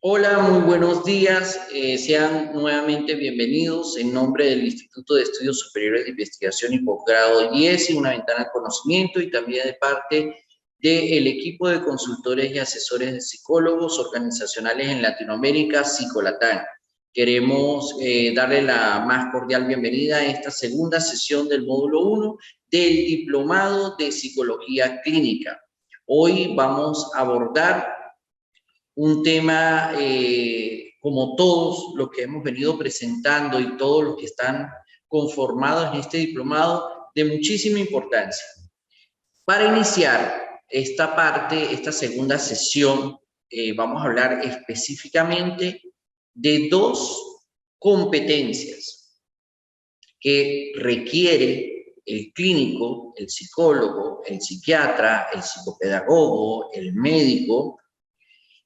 Hola, muy buenos días. Sean nuevamente bienvenidos en nombre del Instituto de Estudios Superiores de Investigación y Posgrado IESI, una ventana de conocimiento, y también de parte del equipo de consultores y asesores de psicólogos organizacionales en Latinoamérica, Psicolatán. Queremos darle la más cordial bienvenida a esta segunda sesión del módulo 1 del Diplomado de Psicología Clínica. Hoy vamos a abordar un tema, como todos los que hemos venido presentando y todos los que están conformados en este diplomado, de muchísima importancia. Para iniciar esta parte, esta segunda sesión, vamos a hablar específicamente de dos competencias que requiere el clínico, el psicólogo, el psiquiatra, el psicopedagogo, el médico,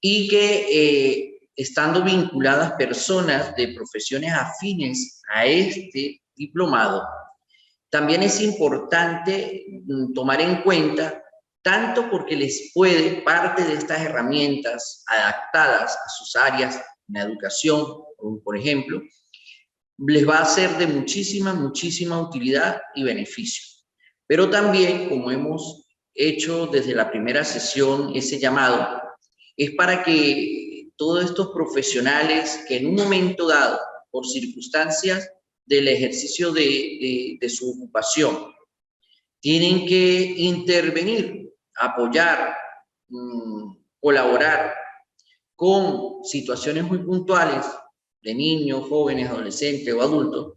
y que estando vinculadas personas de profesiones afines a este diplomado, también es importante tomar en cuenta, tanto porque les puede parte de estas herramientas adaptadas a sus áreas en la educación, por ejemplo, les va a ser de muchísima utilidad y beneficio. Pero también, como hemos hecho desde la primera sesión ese llamado, es para que todos estos profesionales que en un momento dado, por circunstancias del ejercicio de su ocupación, tienen que intervenir, apoyar, colaborar con situaciones muy puntuales de niños, jóvenes, adolescentes o adultos,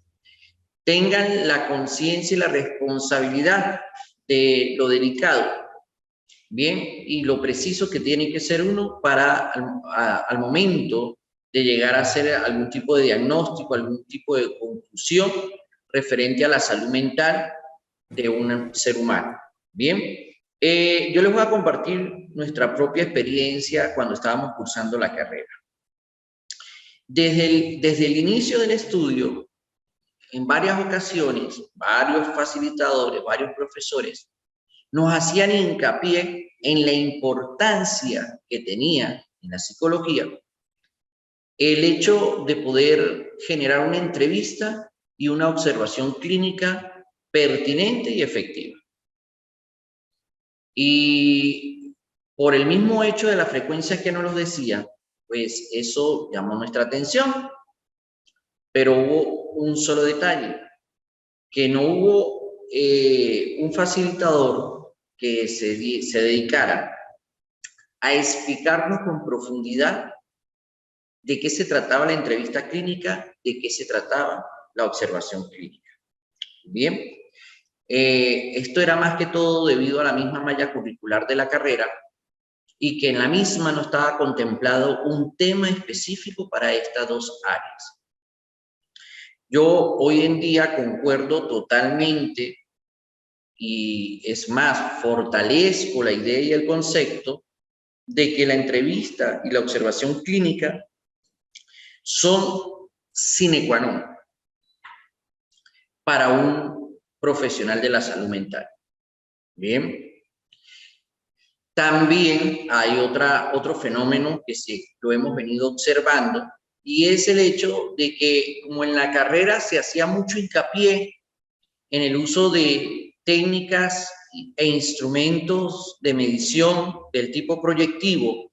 tengan la conciencia y la responsabilidad de lo delicado, bien, y lo preciso que tiene que ser uno para al momento de llegar a hacer algún tipo de diagnóstico, algún tipo de conclusión referente a la salud mental de un ser humano. Bien, yo les voy a compartir nuestra propia experiencia cuando estábamos cursando la carrera. Desde el inicio del estudio, en varias ocasiones, varios facilitadores, varios profesores, nos hacían hincapié en la importancia que tenía en la psicología el hecho de poder generar una entrevista y una observación clínica pertinente y efectiva. Y por el mismo hecho de la frecuencia que nos lo decía, pues eso llamó nuestra atención, pero hubo un solo detalle, que no hubo un facilitador que se dedicara a explicarnos con profundidad de qué se trataba la entrevista clínica, de qué se trataba la observación clínica. Bien, esto era más que todo debido a la misma malla curricular de la carrera y que en la misma no estaba contemplado un tema específico para estas dos áreas. Yo hoy en día concuerdo totalmente, y es más, fortalezco la idea y el concepto de que la entrevista y la observación clínica son sine qua non para un profesional de la salud mental. Bien. También hay otro fenómeno que lo hemos venido observando, y es el hecho de que, como en la carrera se hacía mucho hincapié en el uso de técnicas e instrumentos de medición del tipo proyectivo.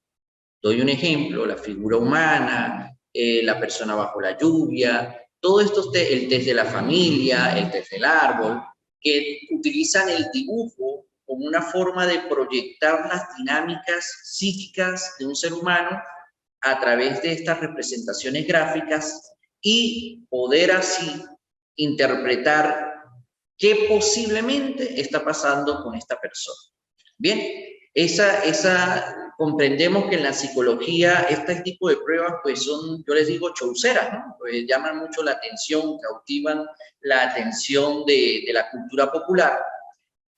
Doy un ejemplo: la figura humana, la persona bajo la lluvia, todo esto, el test de la familia, el test del árbol, que utilizan el dibujo como una forma de proyectar las dinámicas psíquicas de un ser humano a través de estas representaciones gráficas y poder así interpretar qué posiblemente está pasando con esta persona. Bien, comprendemos que en la psicología este tipo de pruebas pues son, yo les digo, chauceras, ¿no? Pues llaman mucho la atención, cautivan la atención de la cultura popular,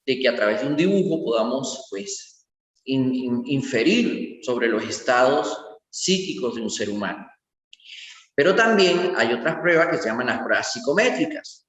de que a través de un dibujo podamos pues inferir sobre los estados psíquicos de un ser humano. Pero también hay otras pruebas que se llaman las pruebas psicométricas,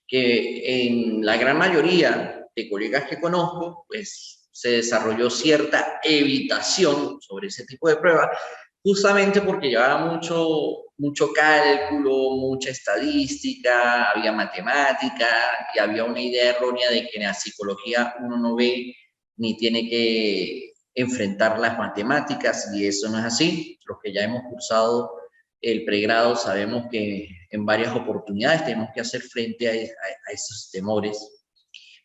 que en la gran mayoría de colegas que conozco, pues se desarrolló cierta evitación sobre ese tipo de pruebas, justamente porque llevaba mucho cálculo, mucha estadística, había matemática y había una idea errónea de que en la psicología uno no ve ni tiene que enfrentar las matemáticas, y eso no es así. Los que ya hemos cursado el pregrado sabemos que en varias oportunidades tenemos que hacer frente a esos temores.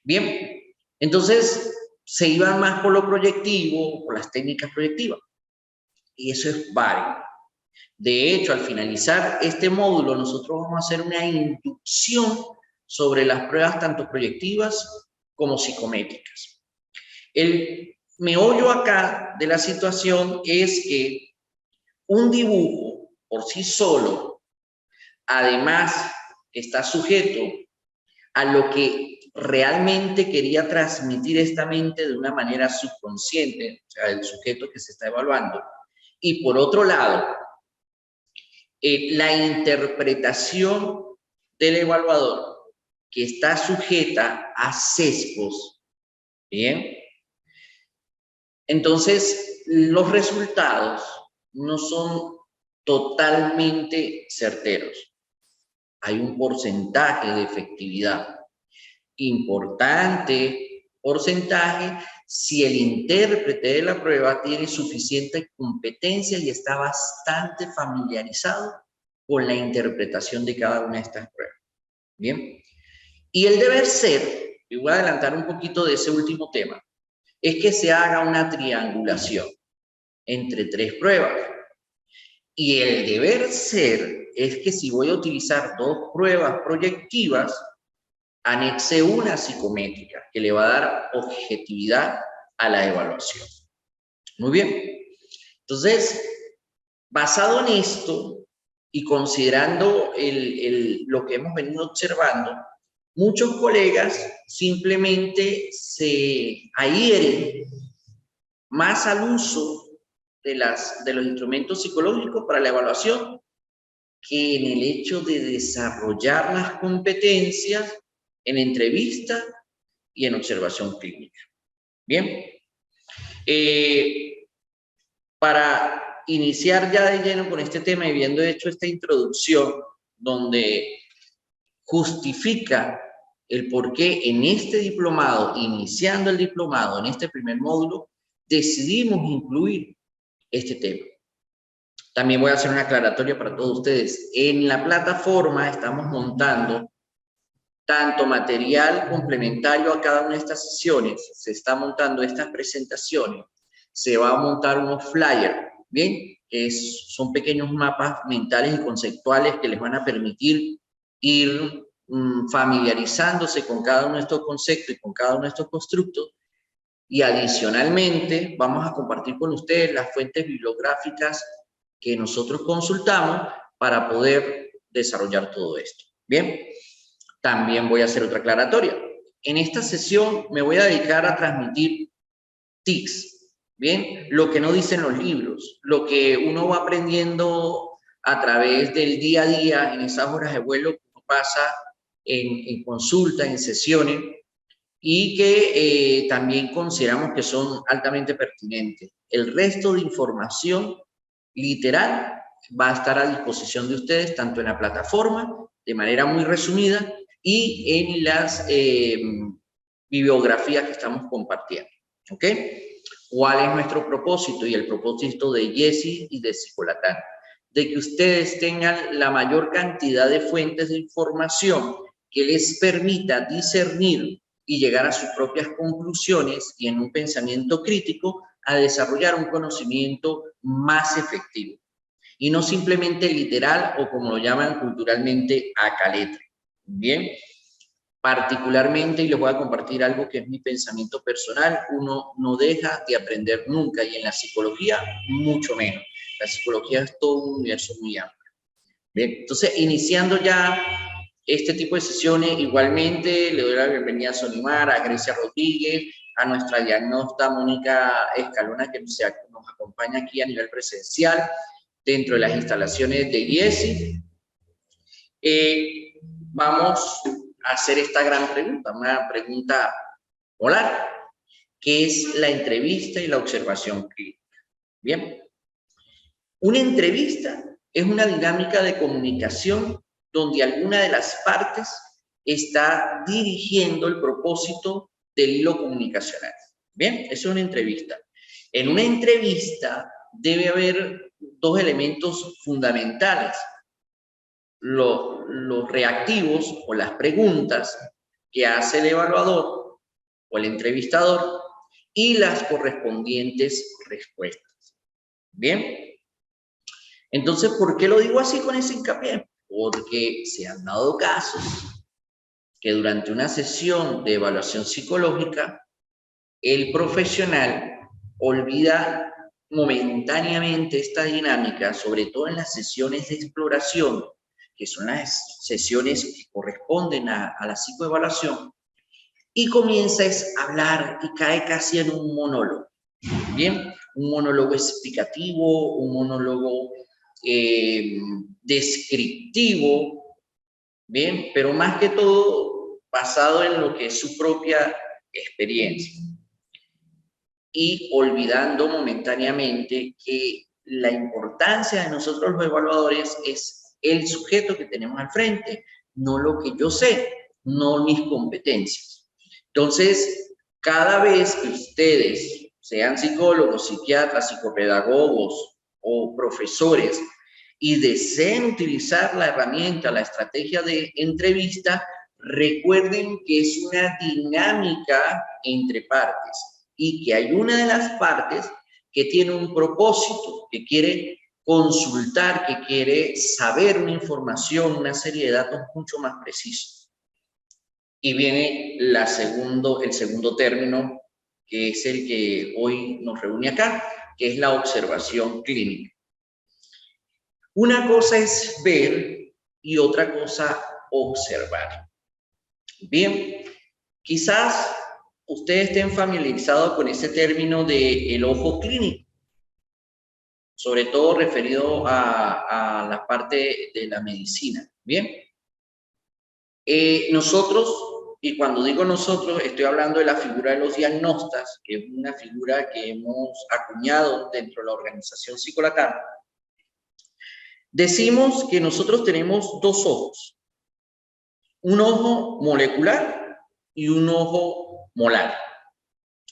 Bien, entonces se iban más por lo proyectivo, por las técnicas proyectivas, y eso es válido. De hecho, al finalizar este módulo, nosotros vamos a hacer una inducción sobre las pruebas tanto proyectivas como psicométricas. El meollo acá de la situación es que un dibujo por sí solo, además, está sujeto a lo que realmente quería transmitir esta mente de una manera subconsciente, o sea, el sujeto que se está evaluando. Y por otro lado, la interpretación del evaluador, que está sujeta a sesgos, ¿bien? Entonces, los resultados no son totalmente certeros. Hay un porcentaje de efectividad importante, porcentaje, si el intérprete de la prueba tiene suficiente competencia y está bastante familiarizado con la interpretación de cada una de estas pruebas. Bien. Y el deber ser, y voy a adelantar un poquito de ese último tema, es que se haga una triangulación entre 3 pruebas. Y el deber ser es que si voy a utilizar 2 pruebas proyectivas, anexe una psicométrica que le va a dar objetividad a la evaluación. Muy bien. Entonces, basado en esto y considerando lo que hemos venido observando, muchos colegas simplemente se adhieren más al uso de los instrumentos psicológicos para la evaluación que en el hecho de desarrollar las competencias en entrevista y en observación clínica. Bien, para iniciar ya de lleno con este tema y habiendo hecho esta introducción donde justifica el por qué en este diplomado, iniciando el diplomado, en este primer módulo, decidimos incluir este tema. También voy a hacer una aclaratoria para todos ustedes. En la plataforma estamos montando tanto material complementario a cada una de estas sesiones, se está montando estas presentaciones, se va a montar unos flyers, ¿bien? Son pequeños mapas mentales y conceptuales que les van a permitir ir familiarizándose con cada uno de estos conceptos y con cada uno de estos constructos. Y adicionalmente vamos a compartir con ustedes las fuentes bibliográficas que nosotros consultamos para poder desarrollar todo esto. Bien, también voy a hacer otra aclaratoria. En esta sesión me voy a dedicar a transmitir tics, bien, lo que no dicen los libros, lo que uno va aprendiendo a través del día a día en esas horas de vuelo que uno pasa en consulta, en sesiones, y que también consideramos que son altamente pertinentes. El resto de información literal va a estar a disposición de ustedes, tanto en la plataforma, de manera muy resumida, y en las bibliografías que estamos compartiendo. ¿Ok? ¿Cuál es nuestro propósito? Y el propósito de Jessy y de Psicolatán, de que ustedes tengan la mayor cantidad de fuentes de información que les permita discernir y llegar a sus propias conclusiones y en un pensamiento crítico a desarrollar un conocimiento más efectivo. Y no simplemente literal o como lo llaman culturalmente acá letra. Bien, particularmente, y les voy a compartir algo que es mi pensamiento personal, uno no deja de aprender nunca y en la psicología mucho menos. La psicología es todo un universo muy amplio. Bien, entonces iniciando ya este tipo de sesiones, igualmente le doy la bienvenida a Solimar, a Grecia Rodríguez, a nuestra diagnósta Mónica Escalona, que nos acompaña aquí a nivel presencial dentro de las instalaciones de IESI. Vamos a hacer esta gran pregunta, una pregunta polar, que es la entrevista y la observación clínica. Bien. Una entrevista es una dinámica de comunicación donde alguna de las partes está dirigiendo el propósito del hilo comunicacional. Bien, eso es una entrevista. En una entrevista debe haber dos elementos fundamentales: los reactivos o las preguntas que hace el evaluador o el entrevistador y las correspondientes respuestas. Bien, entonces, ¿por qué lo digo así con ese hincapié? Porque se han dado casos que durante una sesión de evaluación psicológica, el profesional olvida momentáneamente esta dinámica, sobre todo en las sesiones de exploración, que son las sesiones que corresponden a la psicoevaluación, y comienza a hablar y cae casi en un monólogo. Bien, un monólogo explicativo, un monólogo descriptivo, bien, pero más que todo basado en lo que es su propia experiencia y olvidando momentáneamente que la importancia de nosotros los evaluadores es el sujeto que tenemos al frente, no lo que yo sé, no mis competencias. Entonces, cada vez que ustedes, sean psicólogos, psiquiatras, psicopedagogos o profesores, y deseen utilizar la herramienta, la estrategia de entrevista, recuerden que es una dinámica entre partes y que hay una de las partes que tiene un propósito, que quiere consultar, que quiere saber una información, una serie de datos mucho más precisos. Y viene el segundo término, que es el que hoy nos reúne acá, que es la observación clínica. Una cosa es ver y otra cosa observar. Bien, quizás ustedes estén familiarizados con ese término del ojo clínico, sobre todo referido a la parte de la medicina. Bien, nosotros, y cuando digo nosotros, estoy hablando de la figura de los diagnostas, que es una figura que hemos acuñado dentro de la organización Psicolatam. Decimos que nosotros tenemos dos ojos, un ojo molecular y un ojo molar.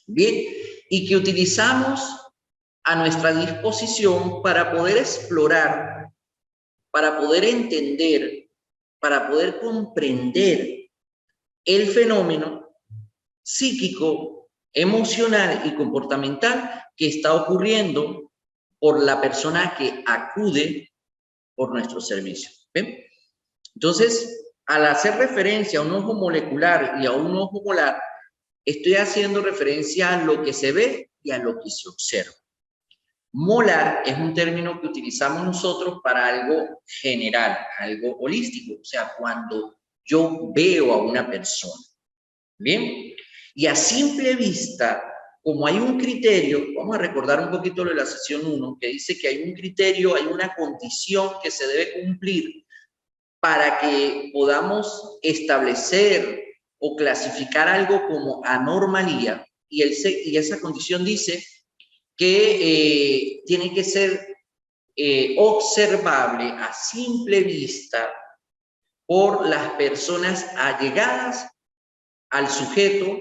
Bien, y que utilizamos a nuestra disposición para poder explorar, para poder entender, para poder comprender el fenómeno psíquico, emocional y comportamental que está ocurriendo por la persona que acude por nuestros servicios. ¿Ven? Entonces, al hacer referencia a un ojo molecular y a un ojo molar, estoy haciendo referencia a lo que se ve y a lo que se observa. Molar es un término que utilizamos nosotros para algo general, algo holístico, o sea, cuando yo veo a una persona. Bien, y a simple vista, como hay un criterio, vamos a recordar un poquito lo de la sesión 1, que dice que hay un criterio, hay una condición que se debe cumplir para que podamos establecer o clasificar algo como anormalía, y esa condición dice que tiene que ser observable a simple vista por las personas allegadas al sujeto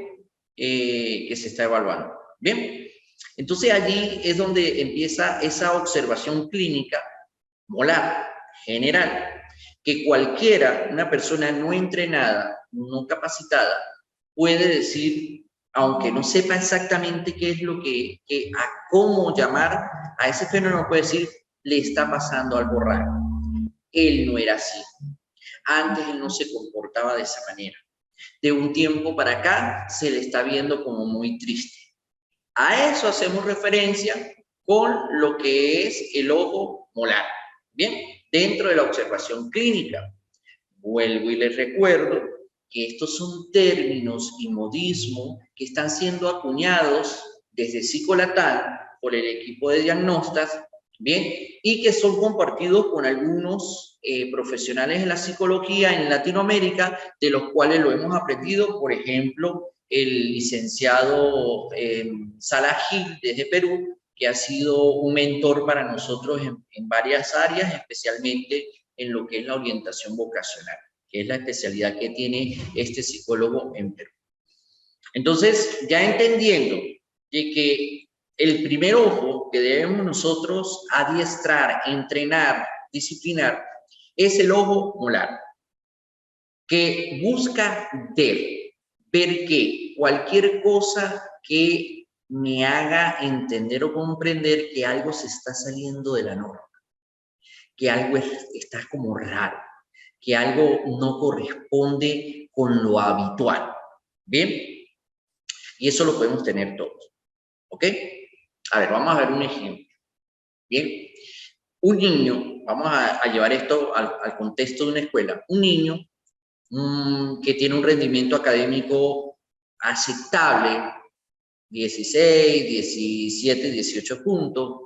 que se está evaluando. Bien, entonces allí es donde empieza esa observación clínica molar, general, que cualquiera, una persona no entrenada, no capacitada, puede decir, aunque no sepa exactamente qué es lo a cómo llamar a ese fenómeno, puede decir, le está pasando algo raro. Él no era así. Antes él no se comportaba de esa manera. De un tiempo para acá se le está viendo como muy triste. A eso hacemos referencia con lo que es el ojo molar. Bien, dentro de la observación clínica. Vuelvo y les recuerdo que estos son términos y modismos que están siendo acuñados desde Psicolatam por el equipo de diagnostas, bien, y que son compartidos con algunos profesionales de la psicología en Latinoamérica, de los cuales lo hemos aprendido, por ejemplo, el licenciado Salah Gil desde Perú, que ha sido un mentor para nosotros en varias áreas, especialmente en lo que es la orientación vocacional, que es la especialidad que tiene este psicólogo en Perú. Entonces, ya entendiendo de que el primer ojo que debemos nosotros adiestrar, entrenar, disciplinar, es el ojo molar, que busca ver que cualquier cosa que me haga entender o comprender que algo se está saliendo de la norma, que algo está como raro, que algo no corresponde con lo habitual. ¿Bien? Y eso lo podemos tener todos. ¿Ok? A ver, vamos a ver un ejemplo. Bien. Un niño, vamos a llevar esto al contexto de una escuela. Un niño que tiene un rendimiento académico aceptable, 16, 17, 18 puntos.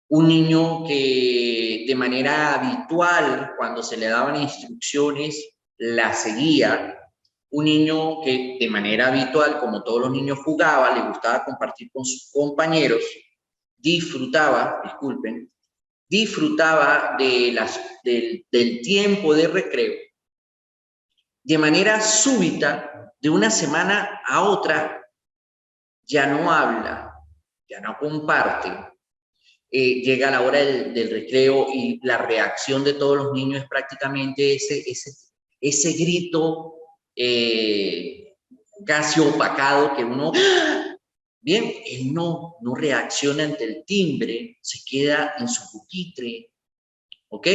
Un niño que de manera habitual, cuando se le daban instrucciones, la seguía. Un niño que de manera habitual, como todos los niños, jugaba, le gustaba compartir con sus compañeros, disfrutaba del tiempo de recreo. De manera súbita, de una semana a otra, ya no habla, ya no comparte. Llega la hora del recreo y la reacción de todos los niños es prácticamente ese grito casi opacado que uno... Bien, él no reacciona ante el timbre, se queda en su pupitre, ¿ok?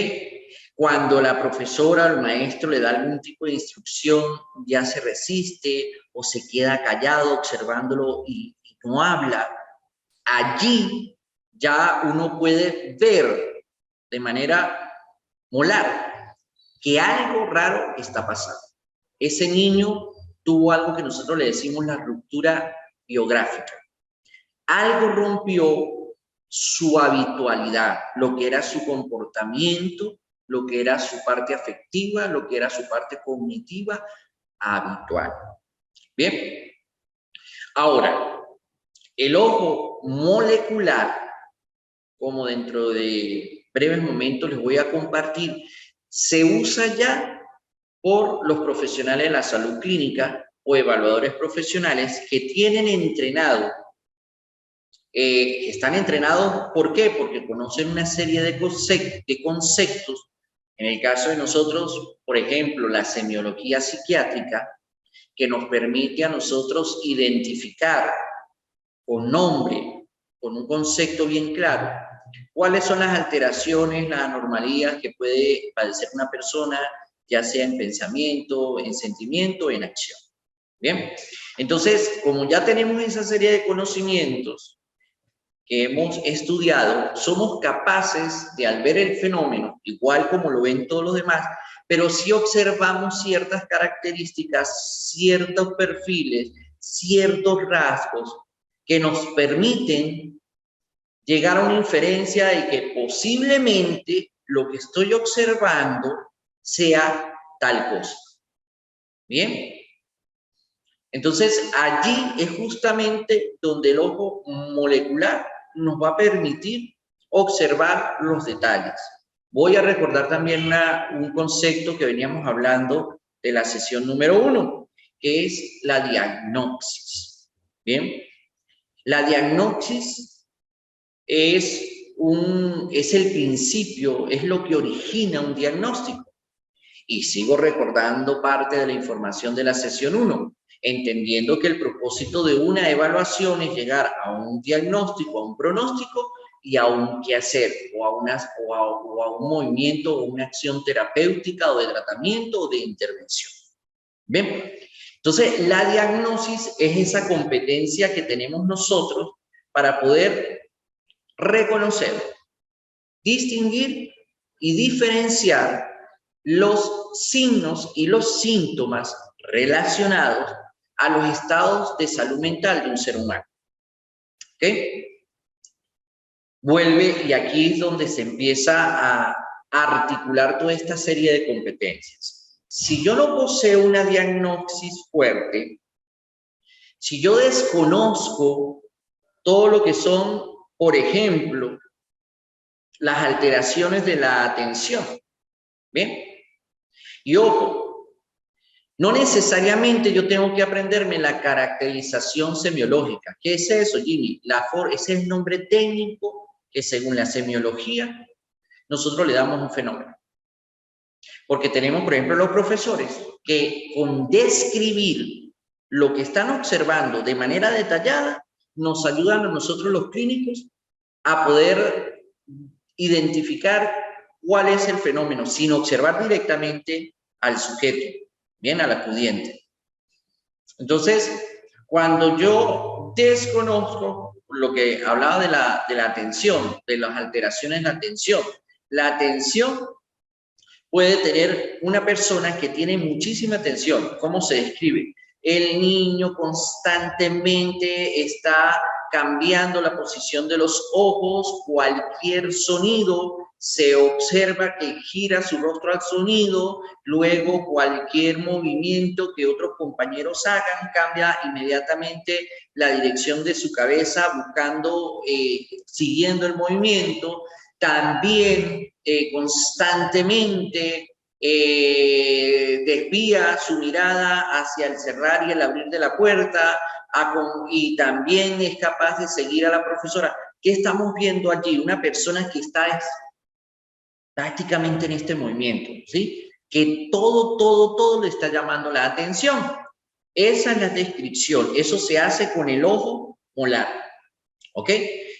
Cuando la profesora o el maestro le da algún tipo de instrucción, ya se resiste o se queda callado observándolo y no habla. Allí ya uno puede ver de manera molar que algo raro está pasando. Ese niño tuvo algo que nosotros le decimos la ruptura biográfica. Algo rompió su habitualidad, lo que era su comportamiento, lo que era su parte afectiva, lo que era su parte cognitiva habitual. Bien. Ahora, el ojo molecular, como dentro de breves momentos les voy a compartir, se usa ya por los profesionales de la salud clínica o evaluadores profesionales que tienen entrenado, que están entrenados, ¿por qué? Porque conocen una serie de conceptos. En el caso de nosotros, por ejemplo, la semiología psiquiátrica, que nos permite a nosotros identificar con nombre, con un concepto bien claro, cuáles son las alteraciones, las anormalías que puede padecer una persona, ya sea en pensamiento, en sentimiento, en acción. Bien, entonces, como ya tenemos esa serie de conocimientos que hemos estudiado, somos capaces de, al ver el fenómeno, igual como lo ven todos los demás, pero sí observamos ciertas características, ciertos perfiles, ciertos rasgos que nos permiten llegar a una inferencia de que posiblemente lo que estoy observando sea tal cosa. ¿Bien? Entonces, allí es justamente donde el ojo molecular nos va a permitir observar los detalles. Voy a recordar también un concepto que veníamos hablando de la sesión número 1, que es la diagnosis. Bien, la diagnosis es el principio, es lo que origina un diagnóstico. Y sigo recordando parte de la información de la sesión 1, entendiendo que el propósito de una evaluación es llegar a un diagnóstico, a un pronóstico y a un qué hacer, o a un movimiento o una acción terapéutica o de tratamiento o de intervención. Bien, entonces la diagnosis es esa competencia que tenemos nosotros para poder reconocer, distinguir y diferenciar los signos y los síntomas relacionados a los estados de salud mental de un ser humano. ¿Ok? Vuelve, y aquí es donde se empieza a articular toda esta serie de competencias. Si yo no poseo una diagnosis fuerte, si yo desconozco todo lo que son Por ejemplo, las alteraciones de la atención. ¿Bien? Y ojo, no necesariamente yo tengo que aprenderme la caracterización semiológica. ¿Qué es eso, Jimmy? Ese es el nombre técnico que según la semiología nosotros le damos un fenómeno. Porque tenemos, por ejemplo, los profesores que con describir lo que están observando de manera detallada nos ayudan a nosotros los clínicos a poder identificar cuál es el fenómeno sin observar directamente al sujeto, bien, al acudiente. Entonces, cuando yo desconozco lo que hablaba de la atención, de las alteraciones de la atención puede tener una persona que tiene muchísima atención. ¿Cómo se describe? El niño constantemente está cambiando la posición de los ojos, cualquier sonido, se observa que gira su rostro al sonido, luego cualquier movimiento que otros compañeros hagan, cambia inmediatamente la dirección de su cabeza buscando, siguiendo el movimiento. También constantemente desvía su mirada hacia el cerrar y el abrir de la puerta y también es capaz de seguir a la profesora. ¿Qué estamos viendo allí? Una persona que está prácticamente en este movimiento, ¿sí? Que todo le está llamando la atención. Esa es la descripción. Eso se hace con el ojo molar, ¿ok?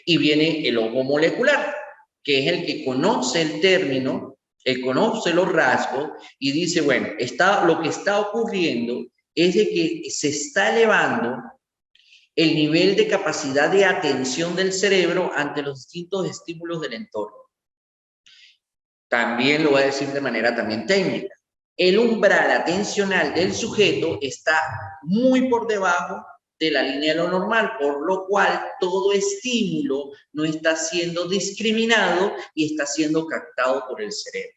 Y viene el ojo molecular, que es el que conoce el término, él conoce los rasgos y dice, bueno, lo que está ocurriendo es de que se está elevando el nivel de capacidad de atención del cerebro ante los distintos estímulos del entorno. También lo voy a decir de manera también técnica. El umbral atencional del sujeto está muy por debajo de la línea de lo normal, por lo cual todo estímulo no está siendo discriminado y está siendo captado por el cerebro.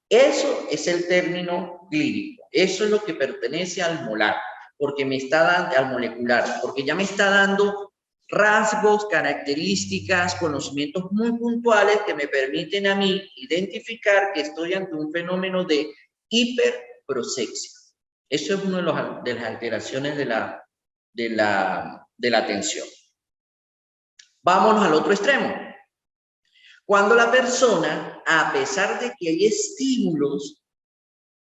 Eso es el término clínico, eso es lo que pertenece al molar, porque me está dando, al molecular, porque ya me está dando rasgos, características, conocimientos muy puntuales que me permiten a mí identificar que estoy ante un fenómeno de hiperprosexia. Eso es una de las alteraciones de la atención. Vámonos al otro extremo. Cuando la persona, a pesar de que hay estímulos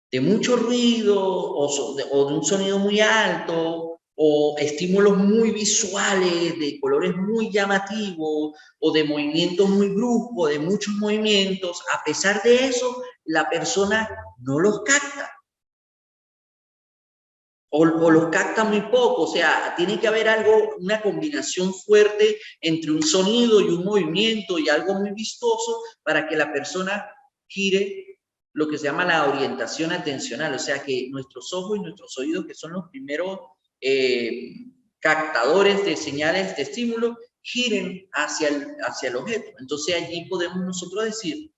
de mucho ruido o de un sonido muy alto, o estímulos muy visuales, de colores muy llamativos, o de movimientos muy bruscos, de muchos movimientos, a pesar de eso, la persona no los capta. O los capta muy poco, o sea, tiene que haber una combinación fuerte entre un sonido y un movimiento y algo muy vistoso para que la persona gire lo que se llama la orientación atencional, o sea, que nuestros ojos y nuestros oídos, que son los primeros captadores de señales de estímulo, giren hacia el objeto. Entonces allí podemos nosotros decir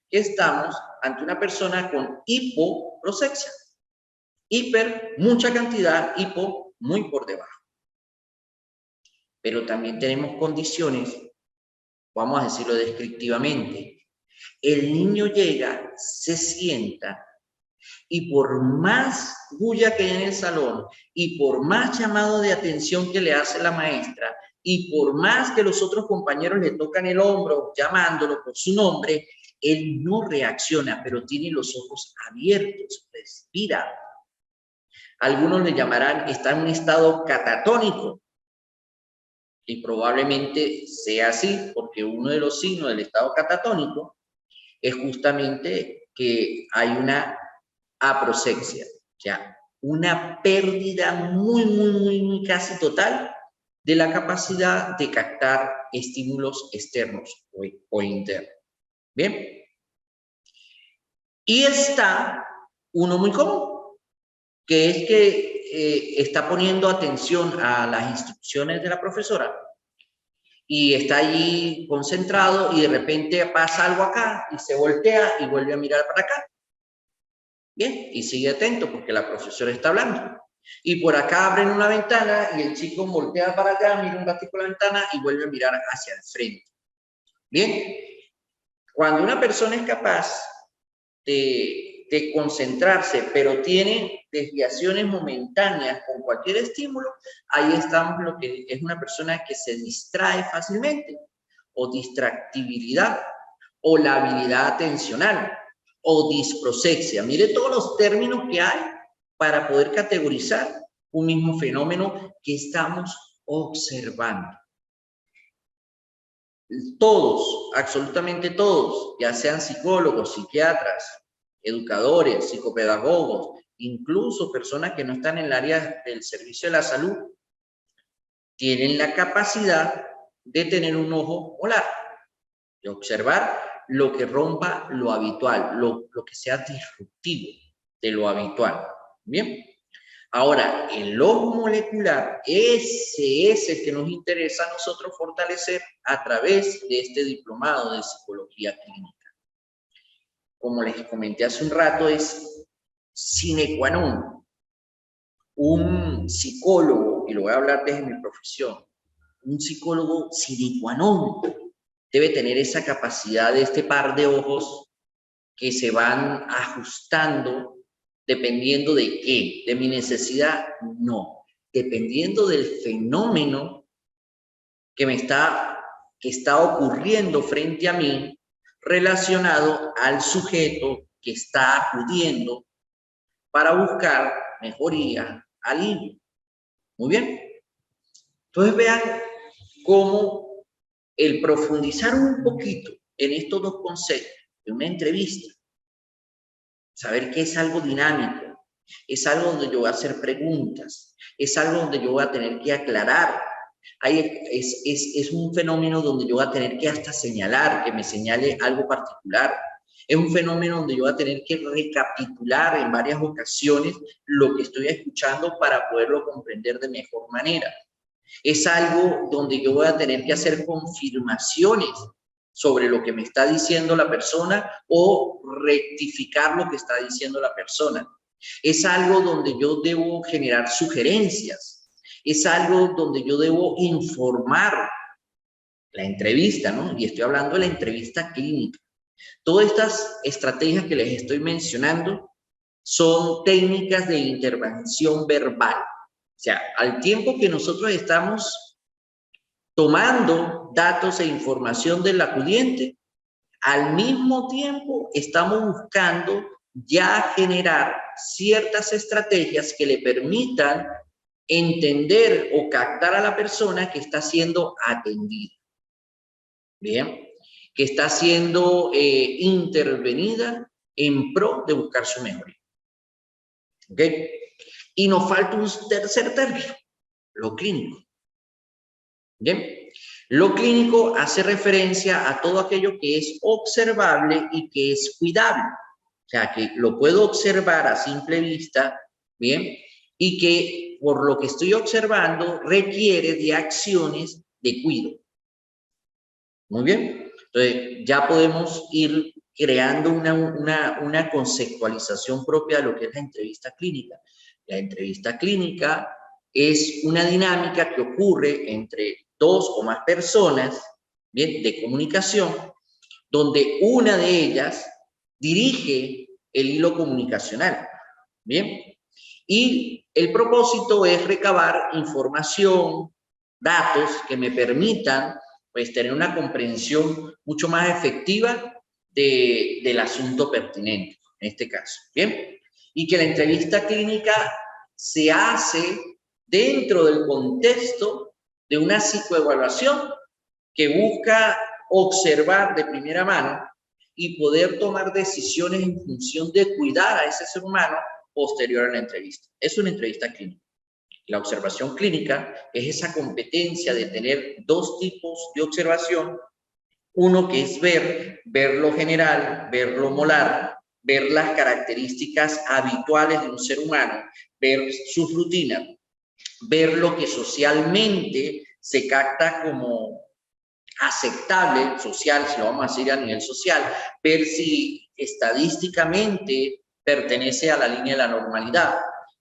que estamos ante una persona con hipoprosexia. Hiper, mucha cantidad, hipo, muy por debajo. Pero también tenemos condiciones, vamos a decirlo descriptivamente. El niño llega, se sienta, y por más bulla que hay en el salón, y por más llamado de atención que le hace la maestra, y por más que los otros compañeros le tocan el hombro, llamándolo por su nombre, él no reacciona, pero tiene los ojos abiertos, respira. Algunos le llamarán, está en un estado catatónico. Y probablemente sea así, porque uno de los signos del estado catatónico es justamente que hay una aprosexia, o sea, una pérdida muy casi total de la capacidad de captar estímulos externos o internos. Bien. Y está uno muy común, que es que está poniendo atención a las instrucciones de la profesora y está allí concentrado y de repente pasa algo acá y se voltea y vuelve a mirar para acá. Bien, y sigue atento porque la profesora está hablando. Y por acá abren una ventana y el chico voltea para acá, mira un ratico la ventana y vuelve a mirar hacia el frente. Bien, cuando una persona es capaz de concentrarse, pero tiene desviaciones momentáneas con cualquier estímulo, ahí estamos lo que es una persona que se distrae fácilmente, o distractibilidad, o la habilidad atencional, o disprosexia. Mire todos los términos que hay para poder categorizar un mismo fenómeno que estamos observando. Todos, absolutamente todos, ya sean psicólogos, psiquiatras, educadores, psicopedagogos, incluso personas que no están en el área del servicio de la salud, tienen la capacidad de tener un ojo olar, de observar lo que rompa lo habitual, lo que sea disruptivo de lo habitual. Bien. Ahora, el ojo molecular, ese es el que nos interesa a nosotros fortalecer a través de este diplomado de psicología clínica. Como les comenté hace un rato, es sine qua non. Un psicólogo, y lo voy a hablar desde mi profesión, un psicólogo sine qua non debe tener esa capacidad de este par de ojos que se van ajustando dependiendo de qué, de mi necesidad, no, dependiendo del fenómeno que está ocurriendo frente a mí relacionado al sujeto que está acudiendo para buscar mejoría, alivio. Muy bien. Entonces vean cómo el profundizar un poquito en estos dos conceptos de una entrevista, saber que es algo dinámico, es algo donde yo voy a hacer preguntas, es algo donde yo voy a tener que aclarar. Es un fenómeno donde yo voy a tener que hasta señalar, que me señale algo particular. Es un fenómeno donde yo voy a tener que recapitular en varias ocasiones lo que estoy escuchando para poderlo comprender de mejor manera. Es algo donde yo voy a tener que hacer confirmaciones sobre lo que me está diciendo la persona o rectificar lo que está diciendo la persona. Es algo donde yo debo generar sugerencias. Es algo donde yo debo informar la entrevista, ¿no? Y estoy hablando de la entrevista clínica. Todas estas estrategias que les estoy mencionando son técnicas de intervención verbal. O sea, al tiempo que nosotros estamos tomando datos e información del acudiente, al mismo tiempo estamos buscando ya generar ciertas estrategias que le permitan entender o captar a la persona que está siendo atendida. Bien, que está siendo intervenida en pro de buscar su mejoría. ¿Ok? Y nos falta un tercer término, lo clínico. Bien, lo clínico hace referencia a todo aquello que es observable y que es cuidable. O sea, que lo puedo observar a simple vista, bien, y que por lo que estoy observando requiere de acciones de cuidado. Muy bien, entonces ya podemos ir creando una conceptualización propia de lo que es la entrevista clínica. La entrevista clínica es una dinámica que ocurre entre dos o más personas, bien, de comunicación, donde una de ellas dirige el hilo comunicacional, bien, y el propósito es recabar información, datos que me permitan pues tener una comprensión mucho más efectiva del asunto pertinente, en este caso, ¿bien? Y que la entrevista clínica se hace dentro del contexto de una psicoevaluación que busca observar de primera mano y poder tomar decisiones en función de cuidar a ese ser humano posterior a la entrevista. Es una entrevista clínica. La observación clínica es esa competencia de tener dos tipos de observación. Uno que es ver lo general, ver lo molar, ver las características habituales de un ser humano, ver sus rutinas, ver lo que socialmente se capta como aceptable social, si lo vamos a decir a nivel social, ver si estadísticamente pertenece a la línea de la normalidad,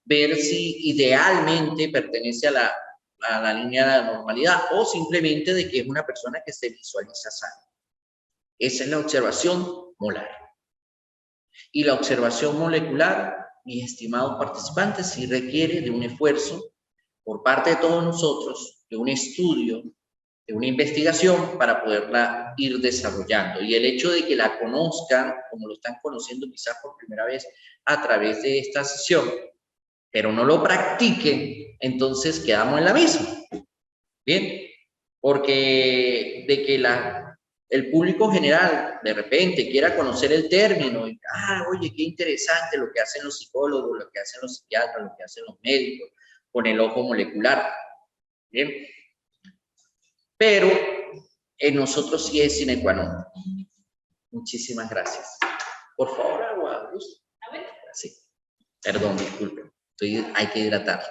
ver si idealmente pertenece a la línea de la normalidad o simplemente de que es una persona que se visualiza sana. Esa es la observación molar. Y la observación molecular, mis estimados participantes, sí requiere de un esfuerzo por parte de todos nosotros, de un estudio, de una investigación para poderla ir desarrollando. Y el hecho de que la conozcan, como lo están conociendo quizás por primera vez a través de esta sesión, pero no lo practiquen, entonces quedamos en la misma. Bien, porque de que el público general de repente quiera conocer el término y, oye, qué interesante lo que hacen los psicólogos, lo que hacen los psiquiatras, lo que hacen los médicos con el ojo molecular. Bien, pero en nosotros sí es sine qua non. Muchísimas gracias. Por favor, agua. Sí. Perdón, disculpen. Hay que hidratar.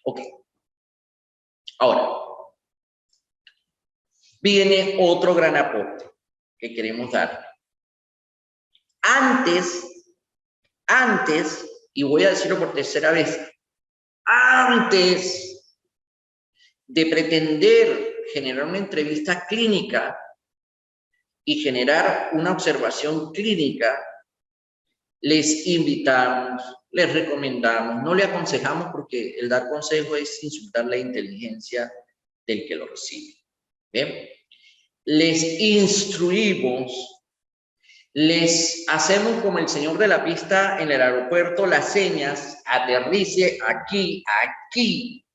Ok. Ahora, viene otro gran aporte que queremos dar. Antes, y voy a decirlo por tercera vez, antes de pretender generar una entrevista clínica y generar una observación clínica, les invitamos, les recomendamos, no le aconsejamos porque el dar consejo es insultar la inteligencia del que lo recibe. ¿Bien? Les instruimos, les hacemos como el señor de la pista en el aeropuerto, las señas, aterrice aquí, aquí.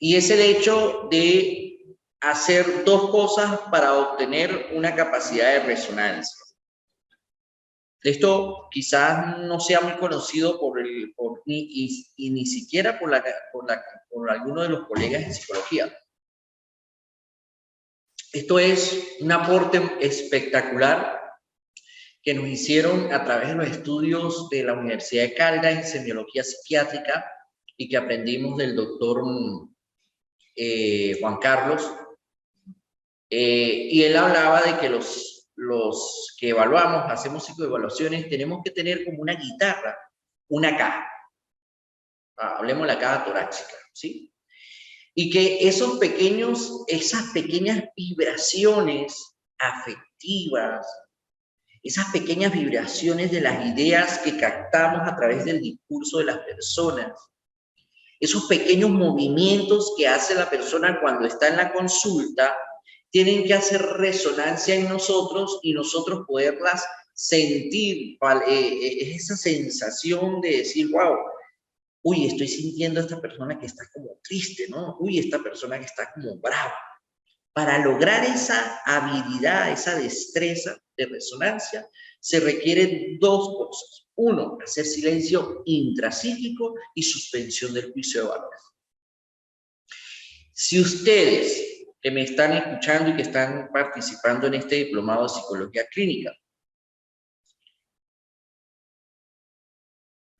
Y es el hecho de hacer dos cosas para obtener una capacidad de resonancia. Esto quizás no sea muy conocido ni siquiera por alguno de los colegas en psicología. Esto es un aporte espectacular que nos hicieron a través de los estudios de la Universidad de Caldas en semiología psiquiátrica y que aprendimos del doctor Juan Carlos. Y él hablaba de que los que evaluamos, hacemos psicoevaluaciones, tenemos que tener como una guitarra, una caja. Hablemos de la caja torácica, ¿sí? Y que esas pequeñas vibraciones afectivas, esas pequeñas vibraciones de las ideas que captamos a través del discurso de las personas, esos pequeños movimientos que hace la persona cuando está en la consulta, tienen que hacer resonancia en nosotros y nosotros poderlas sentir, esa sensación de decir, wow, uy, estoy sintiendo a esta persona que está como triste, ¿no? Uy, esta persona que está como brava. Para lograr esa habilidad, esa destreza de resonancia, se requieren dos cosas. Uno, hacer silencio intrapsíquico y suspensión del juicio de valor. Si ustedes que me están escuchando y que están participando en este diplomado de psicología clínica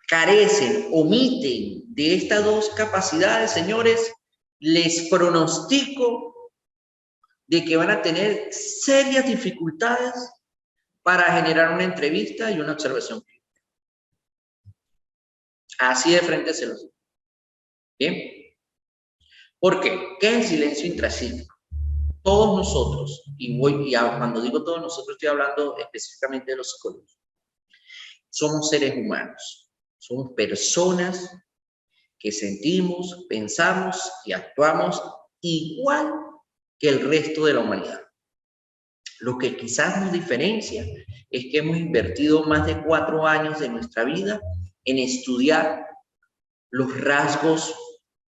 carecen, omiten de estas dos capacidades, señores, les pronostico de que van a tener serias dificultades para generar una entrevista y una observación clínica. Así de frente se los digo. ¿Bien? ¿Por qué? ¿Qué es el silencio intrapsíquico? Todos nosotros, cuando digo todos nosotros estoy hablando específicamente de los psicólogos, somos seres humanos, somos personas que sentimos, pensamos y actuamos igual que el resto de la humanidad. Lo que quizás nos diferencia es que hemos invertido más de 4 años de nuestra vida en estudiar los rasgos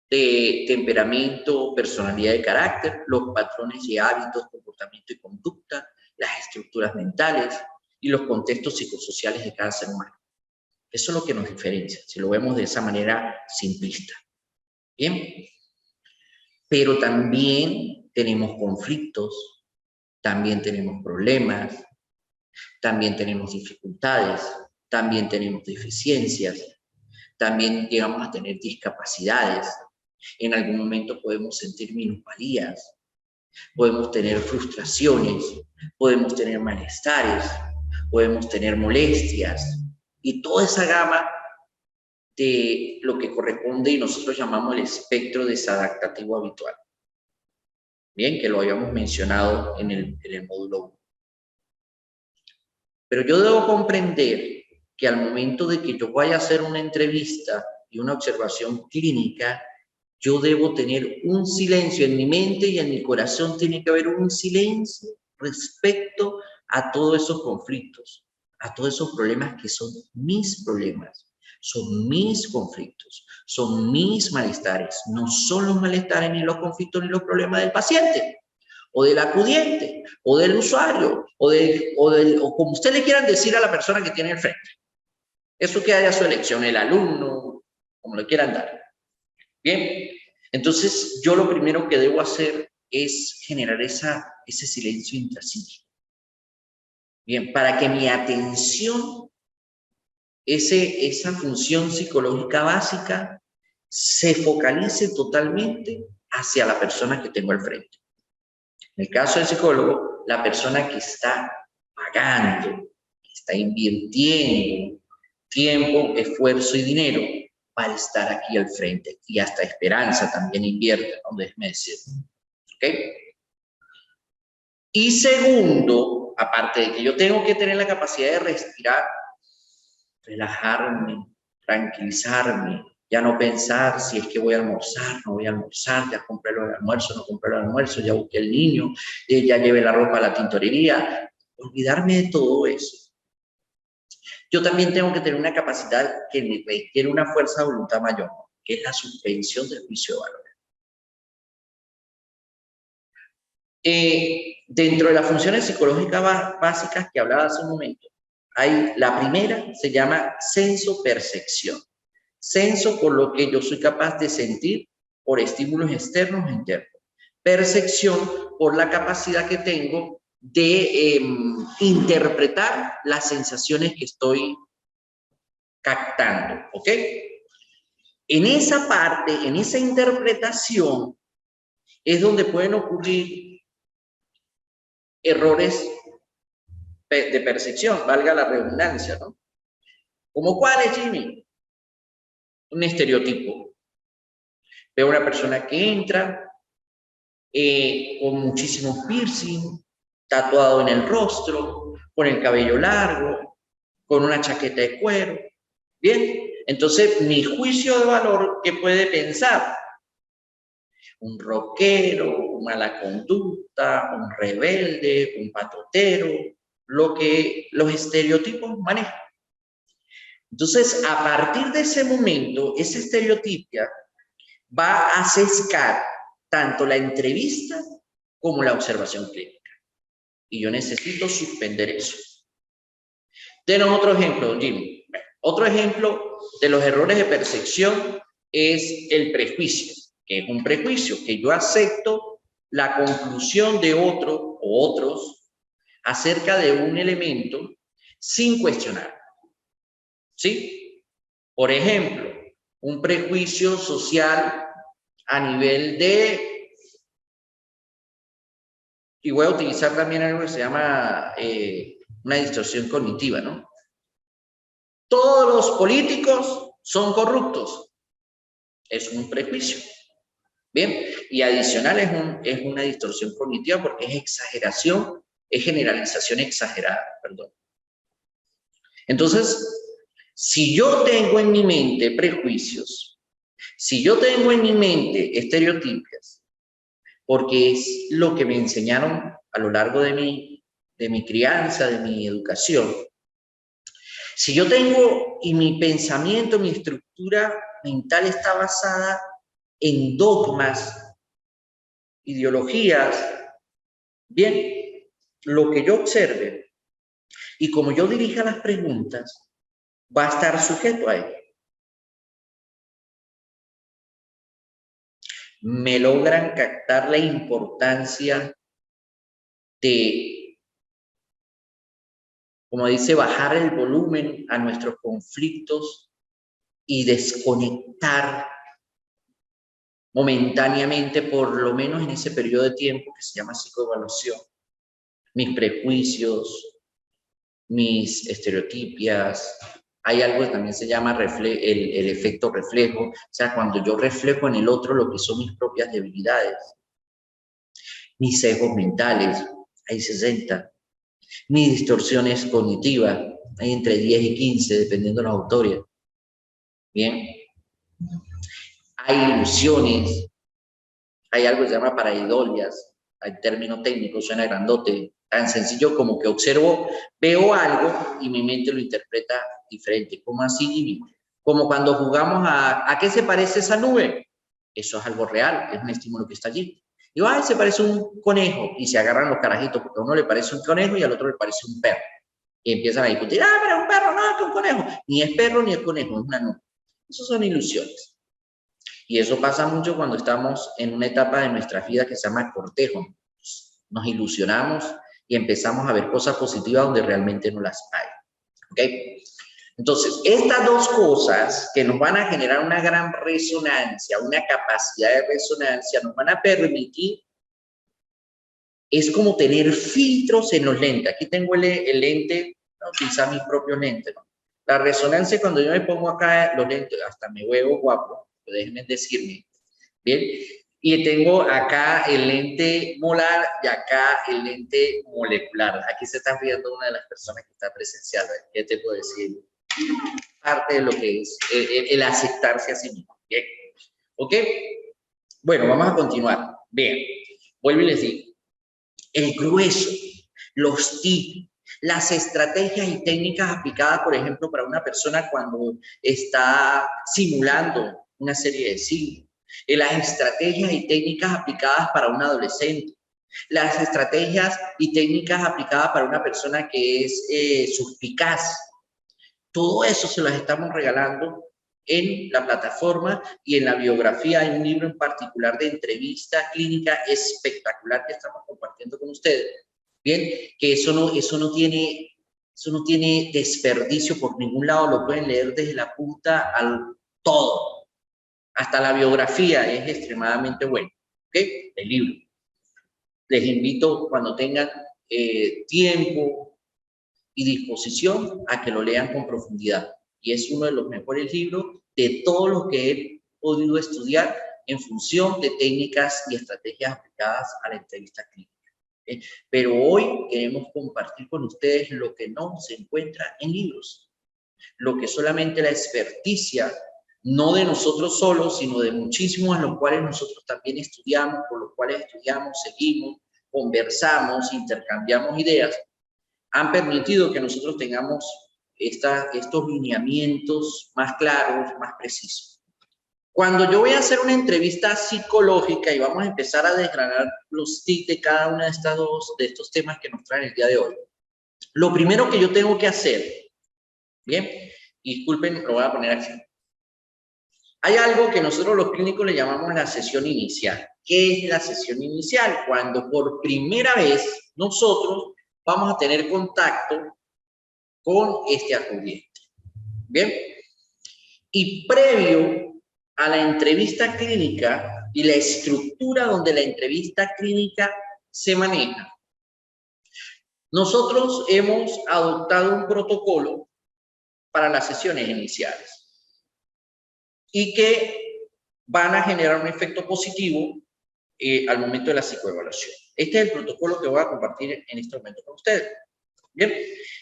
de temperamento, personalidad de carácter, los patrones y hábitos, comportamiento y conducta, las estructuras mentales y los contextos psicosociales de cada ser humano. Eso es lo que nos diferencia, si lo vemos de esa manera simplista. Bien, pero también tenemos conflictos, también tenemos problemas, también tenemos dificultades, también tenemos deficiencias, también llegamos a tener discapacidades. En algún momento podemos sentir minusvalías, podemos tener frustraciones, podemos tener malestares, podemos tener molestias. Y toda esa gama de lo que corresponde y nosotros llamamos el espectro desadaptativo habitual. Bien, que lo habíamos mencionado en el módulo 1. Pero yo debo comprender que al momento de que yo vaya a hacer una entrevista y una observación clínica, yo debo tener un silencio en mi mente y en mi corazón. Tiene que haber un silencio respecto a todos esos conflictos, a todos esos problemas que son mis problemas, son mis conflictos, son mis malestares, no son los malestares ni los conflictos ni los problemas del paciente, o del acudiente, o del usuario, o como usted le quieran decir a la persona que tiene el frente. Eso queda a su elección, el alumno, como le quieran dar. Bien, entonces yo lo primero que debo hacer es generar ese silencio intrapsíquico. Bien, para que mi atención, esa función psicológica básica, se focalice totalmente hacia la persona que tengo al frente. En el caso del psicólogo, la persona que está pagando, que está invirtiendo tiempo, esfuerzo y dinero para estar aquí al frente. Y hasta esperanza también invierte, ¿no? Déjeme decir. ¿Ok? Y segundo, aparte de que yo tengo que tener la capacidad de respirar, relajarme, tranquilizarme, ya no pensar si es que voy a almorzar, no voy a almorzar, ya compré el almuerzo, no compré el almuerzo, ya busqué el niño, ya llevé la ropa a la tintorería. Olvidarme de todo eso. Yo también tengo que tener una capacidad que requiere una fuerza de voluntad mayor, que es la suspensión del juicio de valor. Dentro de las funciones psicológicas básicas que hablaba hace un momento, la primera se llama senso-percepción. Senso por lo que yo soy capaz de sentir por estímulos externos e internos. Percepción por la capacidad que tengo de interpretar las sensaciones que estoy captando, ¿ok? En esa parte, en esa interpretación, es donde pueden ocurrir errores de percepción, valga la redundancia, ¿no? ¿Como cuáles, Jimmy? Un estereotipo. Veo una persona que entra con muchísimos piercing, tatuado en el rostro, con el cabello largo, con una chaqueta de cuero. Bien, entonces mi juicio de valor, ¿qué puede pensar? Un rockero, un mala conducta, un rebelde, un patotero, lo que los estereotipos manejan. Entonces, a partir de ese momento, esa estereotipia va a sesgar tanto la entrevista como la observación clínica. Y yo necesito suspender eso. Denos otro ejemplo, Jimmy. Otro ejemplo de los errores de percepción es el prejuicio, que es un prejuicio, que yo acepto la conclusión de otro o otros acerca de un elemento sin cuestionar. ¿Sí? Por ejemplo, un prejuicio social a nivel de, y voy a utilizar también algo que se llama una distorsión cognitiva, ¿no? Todos los políticos son corruptos. Es un prejuicio. Bien, y adicional es una distorsión cognitiva porque es exageración, es generalización exagerada, perdón. Entonces, si yo tengo en mi mente prejuicios, si yo tengo en mi mente estereotipos, porque es lo que me enseñaron a lo largo de mi crianza, de mi educación, si yo tengo y mi pensamiento, mi estructura mental está basada en dogmas, ideologías, bien, lo que yo observe y como yo dirija las preguntas, va a estar sujeto a ello. Me logran captar la importancia de, como dice, bajar el volumen a nuestros conflictos y desconectar momentáneamente, por lo menos en ese periodo de tiempo que se llama psicoevaluación, mis prejuicios, mis estereotipias, Hay algo que también se llama el efecto reflejo, o sea, cuando yo reflejo en el otro lo que son mis propias debilidades, mis sesgos mentales, hay 60, mis distorsiones cognitivas, hay entre 10 y 15, dependiendo de los autores. Bien, hay ilusiones, hay algo que se llama paraidolias, hay término técnico, suena grandote, tan sencillo como que observo, veo algo y mi mente lo interpreta diferente. ¿Cómo así? Como cuando jugamos ¿a qué se parece esa nube? Eso es algo real, es un estímulo que está allí. Digo, ay, se parece un conejo, y se agarran los carajitos, porque a uno le parece un conejo y al otro le parece un perro. Y empiezan a discutir, ah, pero es un perro, no, es un conejo. Ni es perro ni es conejo, es una nube. Esas son ilusiones. Y eso pasa mucho cuando estamos en una etapa de nuestra vida que se llama cortejo. Nos ilusionamos y empezamos a ver cosas positivas donde realmente no las hay. ¿Ok? Entonces, estas dos cosas que nos van a generar una gran resonancia, una capacidad de resonancia, nos van a permitir, es como tener filtros en los lentes. Aquí tengo el lente, voy a utilizar mis propios lentes, ¿no? La resonancia, cuando yo me pongo acá los lentes, hasta me veo guapo, déjenme decirme, ¿bien? Y tengo acá el lente molar y acá el lente molecular. Aquí se está viendo una de las personas que está presencial. ¿Qué te puedo decir? Parte de lo que es el aceptarse a sí mismo. ¿Bien? ¿Ok? Bueno, vamos a continuar. Bien, vuelvo y les digo. El grueso, los tips, las estrategias y técnicas aplicadas, por ejemplo, para una persona cuando está simulando una serie de signos, las estrategias y técnicas aplicadas para un adolescente, las estrategias y técnicas aplicadas para una persona que es suspicaz. Todo eso se las estamos regalando en la plataforma y en la biografía. Hay un libro en particular de entrevista clínica espectacular que estamos compartiendo con ustedes. Bien, que eso no tiene desperdicio por ningún lado, lo pueden leer desde la punta al todo. Hasta la biografía es extremadamente buena, ¿ok? El libro. Les invito cuando tengan tiempo y disposición a que lo lean con profundidad. Y es uno de los mejores libros de todos los que he podido estudiar en función de técnicas y estrategias aplicadas a la entrevista clínica. Pero hoy queremos compartir con ustedes lo que no se encuentra en libros, lo que solamente la experticia, no de nosotros solos, sino de muchísimos en los cuales nosotros también estudiamos, por los cuales estudiamos, seguimos, conversamos, intercambiamos ideas, han permitido que nosotros tengamos estos lineamientos más claros, más precisos. Cuando yo voy a hacer una entrevista psicológica y vamos a empezar a desgranar los tips de cada uno de estos temas que nos traen el día de hoy, lo primero que yo tengo que hacer, bien, disculpen, lo voy a poner aquí. Hay algo que nosotros los clínicos le llamamos la sesión inicial. ¿Qué es la sesión inicial? Cuando por primera vez nosotros vamos a tener contacto con este acudiente. Bien. Y previo a la entrevista clínica y la estructura donde la entrevista clínica se maneja, nosotros hemos adoptado un protocolo para las sesiones iniciales y que van a generar un efecto positivo al momento de la psicoevaluación. Este es el protocolo que voy a compartir en este momento con ustedes. Bien,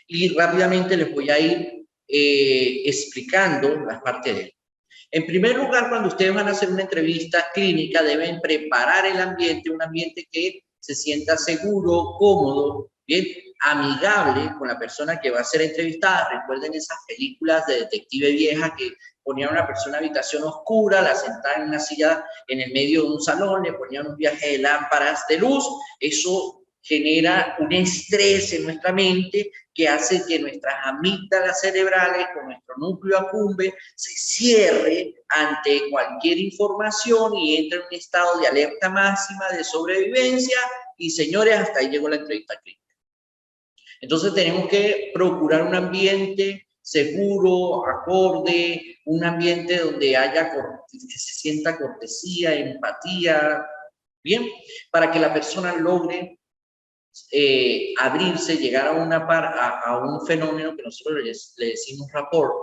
y rápidamente les voy a ir explicando las partes de él. En primer lugar, cuando ustedes van a hacer una entrevista clínica, deben preparar el ambiente, un ambiente que se sienta seguro, cómodo, bien, amigable con la persona que va a ser entrevistada. Recuerden esas películas de detective vieja que ponían a una persona en una habitación oscura, la sentaban en una silla en el medio de un salón, le ponían un viaje de lámparas de luz. Eso genera un estrés en nuestra mente que hace que nuestras amígdalas cerebrales, con nuestro núcleo accumbens, se cierre ante cualquier información y entre en un estado de alerta máxima, de sobrevivencia, y señores, hasta ahí llegó la entrevista clínica. Entonces tenemos que procurar un ambiente seguro, acorde, un ambiente donde haya, que se sienta cortesía, empatía, bien, para que la persona logre abrirse, llegar a un fenómeno que nosotros le decimos rapport,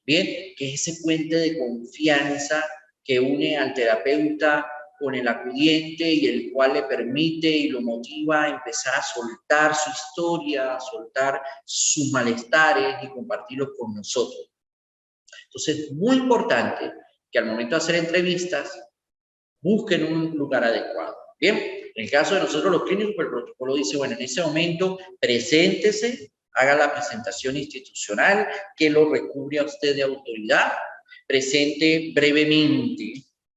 Bien, que es ese puente de confianza que une al terapeuta con el acudiente y el cual le permite y lo motiva a empezar a soltar su historia, a soltar sus malestares y compartirlos con nosotros. Entonces, muy importante que al momento de hacer entrevistas busquen un lugar adecuado. Bien, en el caso de nosotros los clínicos, pues el protocolo dice, bueno, en ese momento, preséntese, haga la presentación institucional que lo recubre a usted de autoridad, presente brevemente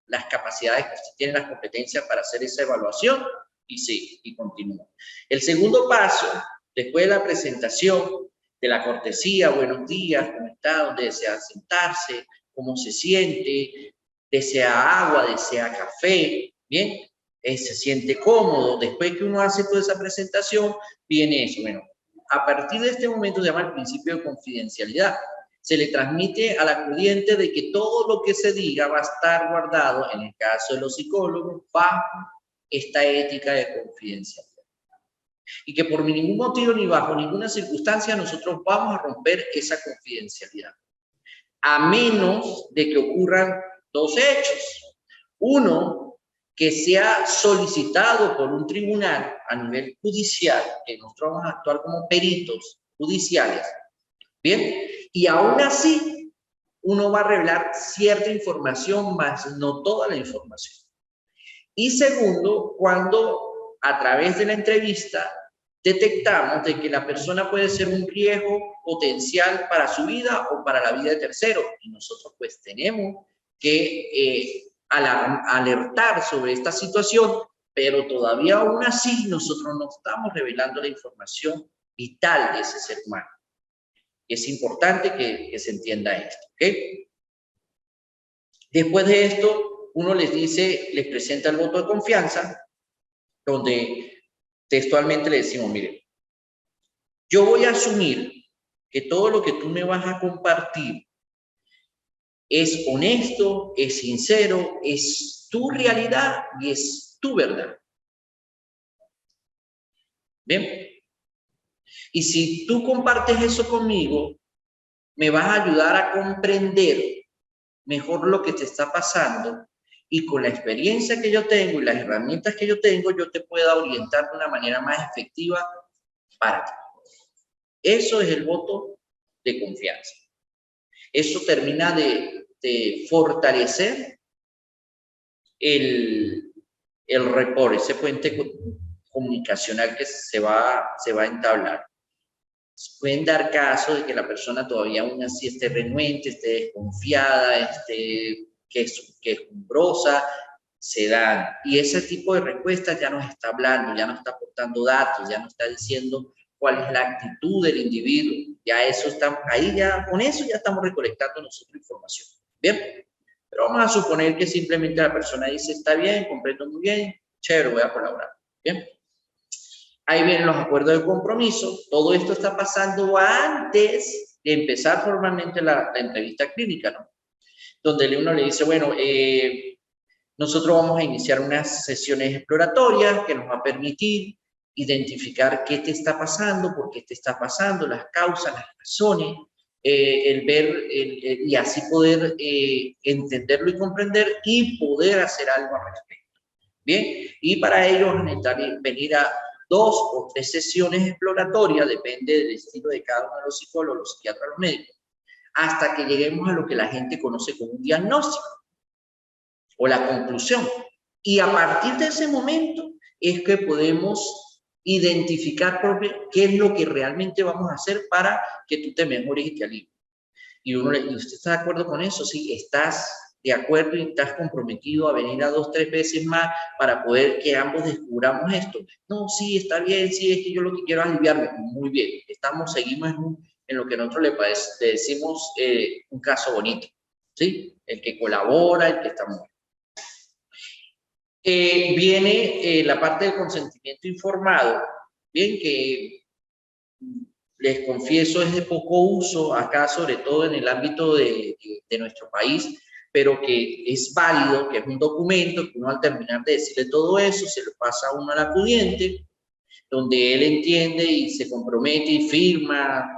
las capacidades que usted tiene, las competencias para hacer esa evaluación y continúa. El segundo paso, después de la presentación, de la cortesía, buenos días, ¿cómo está? ¿Dónde desea sentarse? ¿Cómo se siente? ¿Desea agua? ¿Desea café? Bien, se siente cómodo. Después que uno hace toda esa presentación, viene eso. Bueno, a partir de este momento se llama el principio de confidencialidad. Se le transmite al acudiente de que todo lo que se diga va a estar guardado, en el caso de los psicólogos, bajo esta ética de confidencialidad. Y que por ningún motivo ni bajo ninguna circunstancia nosotros vamos a romper esa confidencialidad. A menos de que ocurran dos hechos. Uno, que sea solicitado por un tribunal a nivel judicial, que nosotros vamos a actuar como peritos judiciales, ¿bien? Y aún así, uno va a revelar cierta información, más no toda la información. Y segundo, cuando a través de la entrevista detectamos de que la persona puede ser un riesgo potencial para su vida o para la vida de terceros. Y nosotros pues tenemos que alertar sobre esta situación, pero todavía aún así nosotros no estamos revelando la información vital de ese ser humano. Es importante que se entienda esto, ¿ok? Después de esto, uno les dice, les presenta el voto de confianza, donde textualmente le decimos, mire, yo voy a asumir que todo lo que tú me vas a compartir es honesto, es sincero, es tu realidad y es tu verdad. ¿Bien? Y si tú compartes eso conmigo, me vas a ayudar a comprender mejor lo que te está pasando y con la experiencia que yo tengo y las herramientas que yo tengo, yo te pueda orientar de una manera más efectiva para ti. Eso es el voto de confianza. Eso termina de fortalecer el rapport, ese puente comunicacional que se va a entablar. Pueden dar caso de que la persona todavía aún así esté renuente, esté desconfiada, esté quejumbrosa, se dan. Y ese tipo de respuestas ya nos está hablando, ya nos está aportando datos, ya nos está diciendo cuál es la actitud del individuo. Ya eso está, ahí ya, con eso ya estamos recolectando nosotros información. Bien, pero vamos a suponer que simplemente la persona dice, está bien, comprendo muy bien, chévere, voy a colaborar. Bien. Ahí vienen los acuerdos de compromiso. Todo esto está pasando antes de empezar formalmente la entrevista clínica, ¿no? Donde uno le dice, bueno, nosotros vamos a iniciar unas sesiones exploratorias que nos va a permitir identificar qué te está pasando, por qué te está pasando, las causas, las razones, el ver y así poder entenderlo y comprender y poder hacer algo al respecto. Bien, y para ello vamos a necesitar venir a 2 o 3 sesiones exploratorias, depende del estilo de cada uno de los psicólogos, los psiquiatras, los médicos, hasta que lleguemos a lo que la gente conoce como un diagnóstico o la conclusión. Y a partir de ese momento es que podemos identificar qué es lo que realmente vamos a hacer para que tú te mejores y te alivies. Y uno le dice, ¿usted está de acuerdo con eso? Sí, estás de acuerdo y estás comprometido a venir a 2 o 3 veces más para poder que ambos descubramos esto. No, sí, está bien, sí, es que yo lo que quiero es aliviarme. Muy bien, seguimos en lo que nosotros le decimos un caso bonito, ¿sí? El que colabora, el que está muy bien. Viene la parte del consentimiento informado, bien, que les confieso es de poco uso acá, sobre todo en el ámbito de nuestro país, pero que es válido, que es un documento que uno al terminar de decirle todo eso, se lo pasa a uno al acudiente, donde él entiende y se compromete y firma.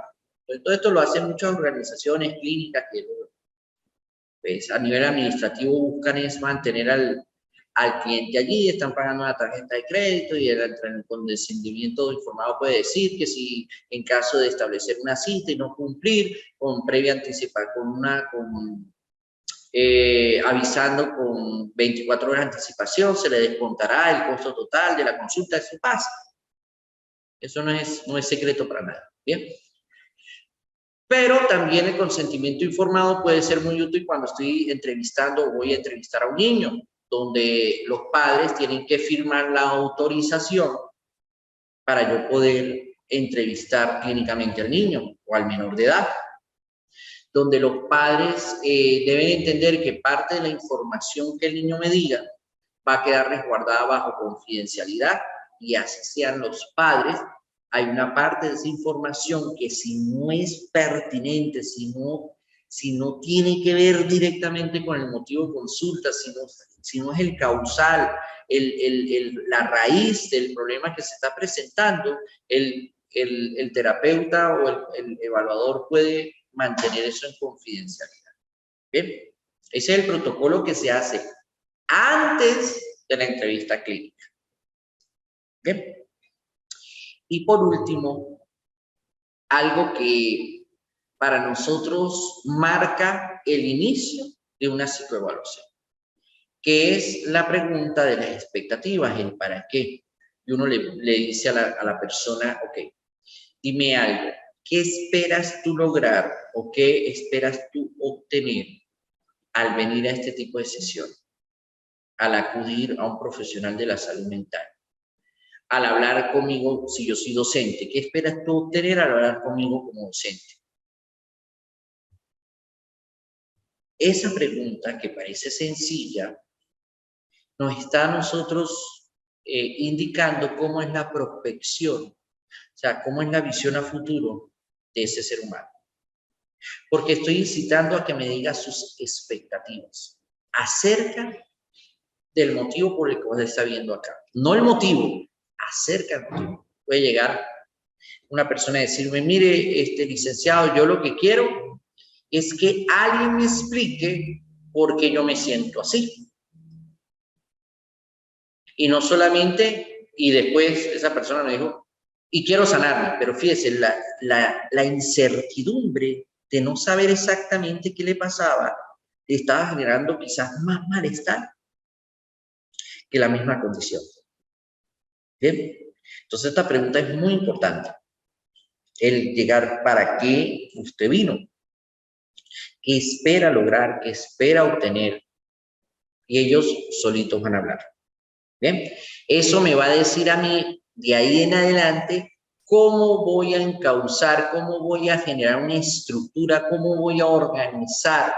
Todo esto lo hacen muchas organizaciones clínicas que pues a nivel administrativo buscan es mantener al cliente allí, están pagando una tarjeta de crédito y el consentimiento informado puede decir que si en caso de establecer una cita y no cumplir con previa anticipación, avisando con 24 horas de anticipación, se le descontará el costo total de la consulta, eso pasa. Eso no es secreto para nada, ¿bien? Pero también el consentimiento informado puede ser muy útil cuando estoy entrevistando o voy a entrevistar a un niño, donde los padres tienen que firmar la autorización para yo poder entrevistar clínicamente al niño o al menor de edad, donde los padres deben entender que parte de la información que el niño me diga va a quedar resguardada bajo confidencialidad, y así sean los padres, hay una parte de esa información que si no es pertinente, si no tiene que ver directamente con el motivo de consulta, si no es el causal, la raíz del problema que se está presentando, el terapeuta o el evaluador puede mantener eso en confidencialidad. ¿Bien? Ese es el protocolo que se hace antes de la entrevista clínica. ¿Bien? Y por último, algo que para nosotros marca el inicio de una psicoevaluación, que es la pregunta de las expectativas, el para qué. Y uno le dice a la persona, ok, dime algo, ¿qué esperas tú lograr o qué esperas tú obtener al venir a este tipo de sesión, al acudir a un profesional de la salud mental, al hablar conmigo si yo soy docente? ¿Qué esperas tú obtener al hablar conmigo como docente? Esa pregunta, que parece sencilla, nos está a nosotros indicando cómo es la prospección, o sea, cómo es la visión a futuro de ese ser humano. Porque estoy incitando a que me diga sus expectativas acerca del motivo por el que usted está viendo acá. No el motivo, acerca del motivo. Puede llegar una persona a decirme, mire, licenciado, yo lo que quiero es que alguien me explique por qué yo me siento así. Y no solamente, y después esa persona me dijo, y quiero sanarme, pero fíjese, la incertidumbre de no saber exactamente qué le pasaba, le estaba generando quizás más malestar que la misma condición. ¿Bien? Entonces esta pregunta es muy importante. El llegar, ¿para qué usted vino? ¿Qué espera lograr? ¿Qué espera obtener? Y ellos solitos van a hablar. ¿Bien? Eso me va a decir a mí, de ahí en adelante, cómo voy a encauzar, cómo voy a generar una estructura, cómo voy a organizar,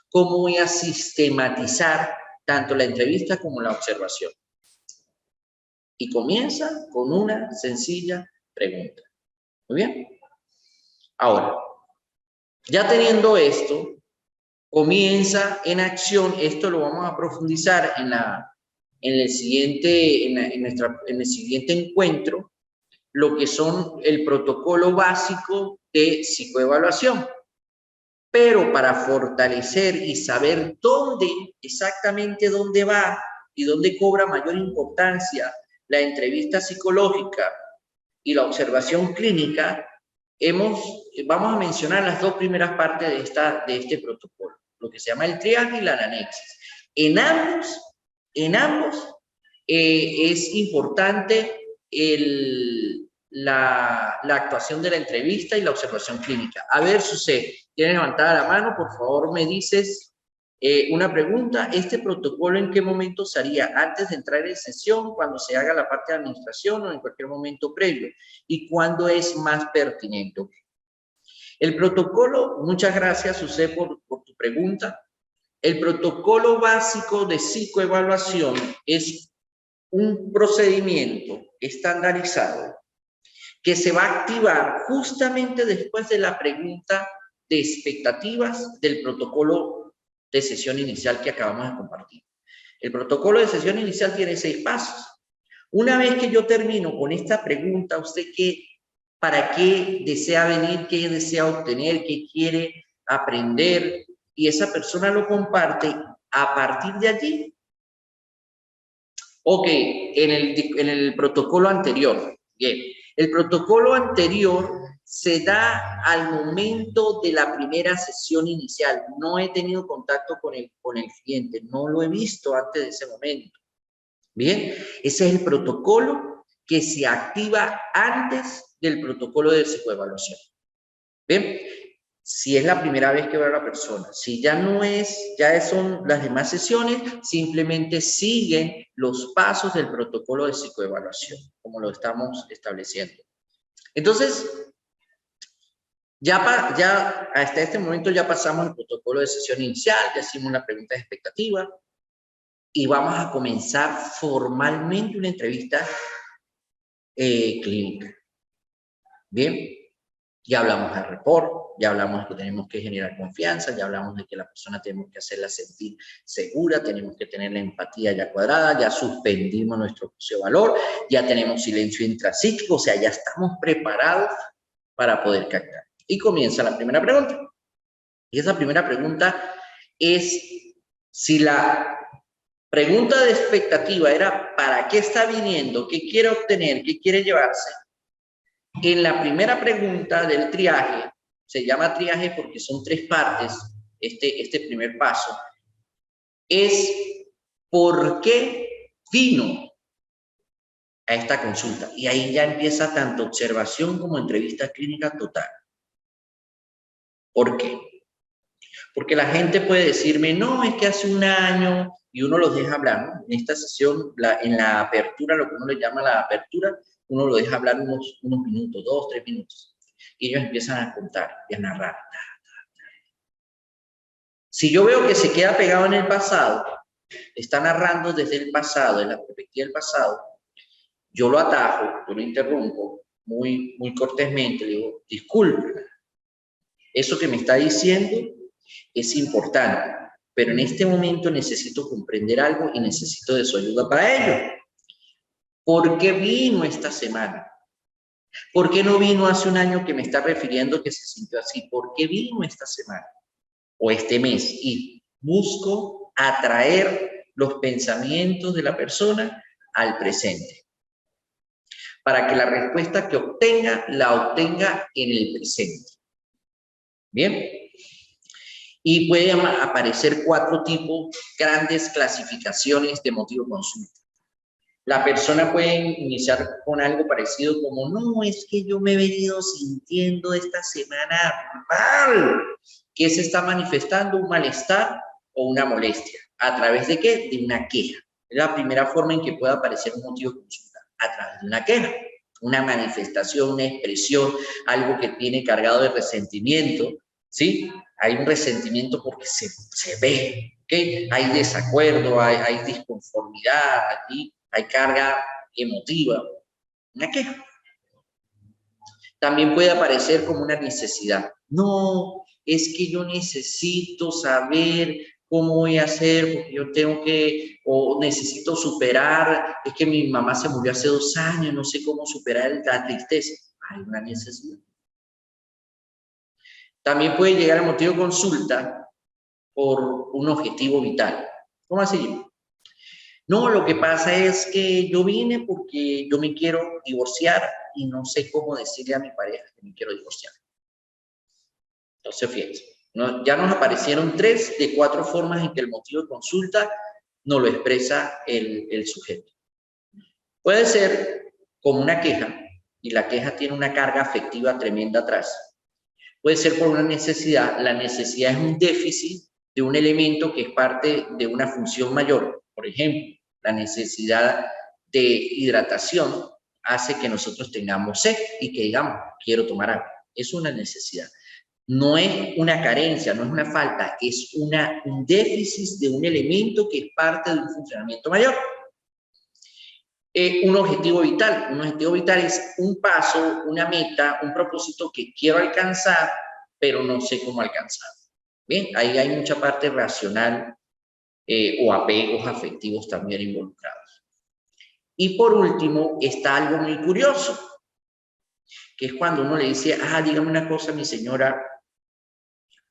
cómo voy a sistematizar tanto la entrevista como la observación. Y comienza con una sencilla pregunta. ¿Muy bien? Ahora, ya teniendo esto, comienza en acción. Esto lo vamos a profundizar en el siguiente encuentro, lo que son el protocolo básico de psicoevaluación. Pero para fortalecer y saber exactamente dónde va y dónde cobra mayor importancia la entrevista psicológica y la observación clínica, vamos a mencionar las dos primeras partes de este protocolo, lo que se llama el triaje y la anamnesis. En ambos es importante la actuación de la entrevista y la observación clínica. A ver, Susé, ¿tienes levantada la mano? Por favor, me dices una pregunta. ¿Este protocolo en qué momento se haría? ¿Antes de entrar en sesión, cuando se haga la parte de administración o en cualquier momento previo? ¿Y cuándo es más pertinente? El protocolo, muchas gracias, Susé, por tu pregunta. El protocolo básico de psicoevaluación es un procedimiento estandarizado que se va a activar justamente después de la pregunta de expectativas del protocolo de sesión inicial que acabamos de compartir. El protocolo de sesión inicial tiene 6 pasos. Una vez que yo termino con esta pregunta, ¿usted para qué desea venir? ¿Qué desea obtener? ¿Qué quiere aprender? y esa persona lo comparte, a partir de allí, ok, en el protocolo anterior, bien, el protocolo anterior se da al momento de la primera sesión inicial. No he tenido contacto con el cliente, no lo he visto antes de ese momento. Bien, ese es el protocolo que se activa antes del protocolo de psicoevaluación. Bien, si es la primera vez que veo a la persona, si ya no es, ya son las demás sesiones, simplemente siguen los pasos del protocolo de psicoevaluación, como lo estamos estableciendo. Entonces, ya hasta este momento ya pasamos el protocolo de sesión inicial, ya hicimos la pregunta de expectativa y vamos a comenzar formalmente una entrevista clínica. Bien, ya hablamos del report, ya hablamos de que tenemos que generar confianza, ya hablamos de que la persona tenemos que hacerla sentir segura, tenemos que tener la empatía ya cuadrada, ya suspendimos nuestro juicio de valor, ya tenemos silencio intrapsíquico, o sea, ya estamos preparados para poder captar. Y comienza la primera pregunta. Y esa primera pregunta es, si la pregunta de expectativa era ¿para qué está viniendo? ¿Qué quiere obtener? ¿Qué quiere llevarse? En la primera pregunta del triaje, se llama triaje porque son 3 partes, este primer paso, es ¿por qué vino a esta consulta? Y ahí ya empieza tanto observación como entrevista clínica total. ¿Por qué? Porque la gente puede decirme, no, es que hace un año, y uno los deja hablar, ¿no? En esta sesión, en la apertura, lo que uno le llama la apertura, uno lo deja hablar unos minutos, 2, 3 minutos. Y ellos empiezan a contar y a narrar. Si yo veo que se queda pegado en el pasado, está narrando desde el pasado, en la perspectiva del pasado, yo lo atajo, yo lo interrumpo muy cortésmente, le digo, disculpe, eso que me está diciendo es importante, pero en este momento necesito comprender algo y necesito de su ayuda para ello. ¿Por qué vino esta semana? ¿Por qué no vino hace un año que me está refiriendo que se sintió así? ¿Por qué vino esta semana o este mes? Y busco atraer los pensamientos de la persona al presente, para que la respuesta que obtenga, la obtenga en el presente. Bien. Y pueden aparecer 4 tipos, grandes clasificaciones de motivo de consulta. La persona puede iniciar con algo parecido como, no, es que yo me he venido sintiendo esta semana mal. ¿Qué se está manifestando? Un malestar o una molestia. ¿A través de qué? De una queja. Es la primera forma en que puede aparecer un motivo de consulta, a través de una queja. Una manifestación, una expresión, algo que tiene cargado de resentimiento, ¿sí? Hay un resentimiento porque se ve, ¿okay? Hay desacuerdo, hay disconformidad allí, hay carga emotiva, una queja. También puede aparecer como una necesidad. No, es que yo necesito saber cómo voy a hacer, porque yo tengo que, o necesito superar, es que mi mamá se murió hace 2 años, no sé cómo superar la tristeza. Hay una necesidad. También puede llegar el motivo de consulta por un objetivo vital. ¿Cómo así? No, lo que pasa es que yo vine porque yo me quiero divorciar y no sé cómo decirle a mi pareja que me quiero divorciar. Entonces, fíjense, ya nos aparecieron 3 de 4 formas en que el motivo de consulta nos lo expresa el sujeto. Puede ser como una queja, y la queja tiene una carga afectiva tremenda atrás. Puede ser por una necesidad. La necesidad es un déficit de un elemento que es parte de una función mayor. Por ejemplo, la necesidad de hidratación hace que nosotros tengamos sed y que digamos, quiero tomar agua. Es una necesidad. No es una carencia, no es una falta, es un déficit de un elemento que es parte de un funcionamiento mayor. Un objetivo vital. Un objetivo vital es un paso, una meta, un propósito que quiero alcanzar, pero no sé cómo alcanzar. Bien, ahí hay mucha parte racional o apegos afectivos también involucrados. Y por último, está algo muy curioso, que es cuando uno le dice, dígame una cosa, mi señora,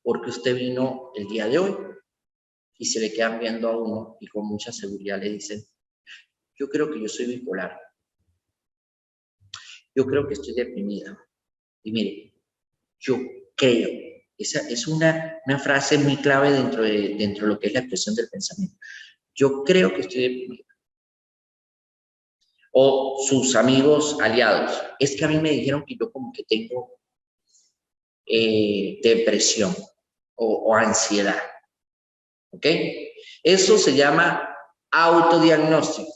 porque usted vino el día de hoy y se le quedan viendo a uno y con mucha seguridad le dicen, yo creo que yo soy bipolar, yo creo que estoy deprimida. Y mire, yo creo, esa es una frase muy clave dentro de lo que es la expresión del pensamiento. Yo creo que estoy deprimida. O sus amigos aliados, es que a mí me dijeron que yo como que tengo depresión o ansiedad, ¿ok? Eso se llama autodiagnóstico.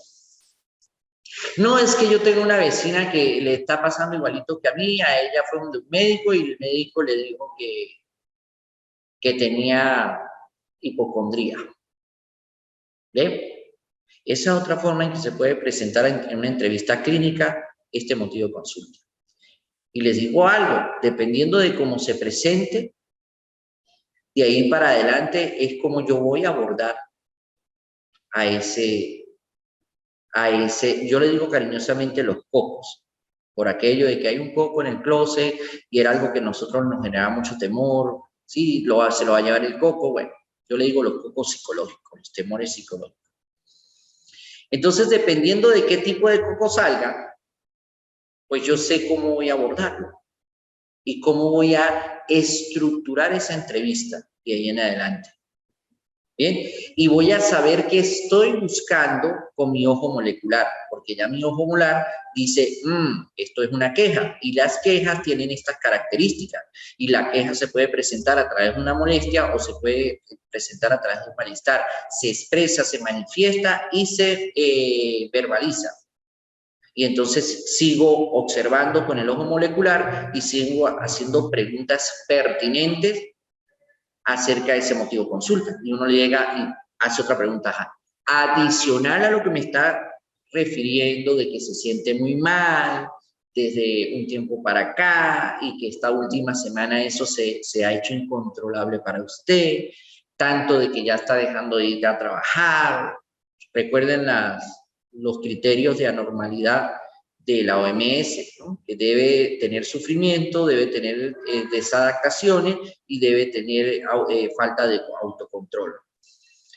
No es que yo tengo una vecina que le está pasando igualito que a mí, a ella fue un médico y el médico le dijo que tenía hipocondría. ¿Ven? Esa es otra forma en que se puede presentar en una entrevista clínica este motivo de consulta. Y les digo algo, dependiendo de cómo se presente, de ahí para adelante es como yo voy a abordar a ese, yo le digo cariñosamente los cocos, por aquello de que hay un coco en el closet y era algo que a nosotros nos generaba mucho temor, sí, se lo va a llevar el coco, bueno, yo le digo los cocos psicológicos, los temores psicológicos. Entonces, dependiendo de qué tipo de coco salga, pues yo sé cómo voy a abordarlo y cómo voy a estructurar esa entrevista de ahí en adelante. Bien, y voy a saber qué estoy buscando con mi ojo molecular, porque ya mi ojo molecular dice, esto es una queja, y las quejas tienen estas características, y la queja se puede presentar a través de una molestia o se puede presentar a través de un malestar, se expresa, se manifiesta y se verbaliza. Y entonces sigo observando con el ojo molecular y sigo haciendo preguntas pertinentes acerca de ese motivo de consulta. Y uno le llega y hace otra pregunta. Adicional a lo que me está refiriendo de que se siente muy mal desde un tiempo para acá y que esta última semana eso se ha hecho incontrolable para usted, tanto de que ya está dejando de ir a trabajar. Recuerden los criterios de anormalidad de la OMS, ¿no? Que debe tener sufrimiento, debe tener desadaptaciones y debe tener falta de autocontrol.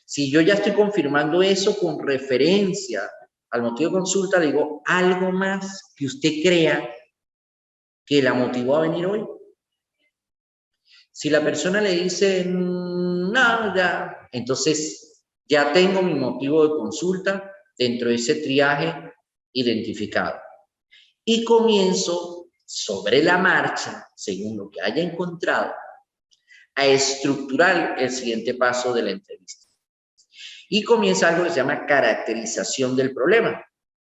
Si yo ya estoy confirmando eso con referencia al motivo de consulta, le digo algo más que usted crea que la motivó a venir hoy. Si la persona le dice, no, ya, entonces ya tengo mi motivo de consulta dentro de ese triaje identificado. Y comienzo sobre la marcha, según lo que haya encontrado, a estructurar el siguiente paso de la entrevista. Y comienza algo que se llama caracterización del problema.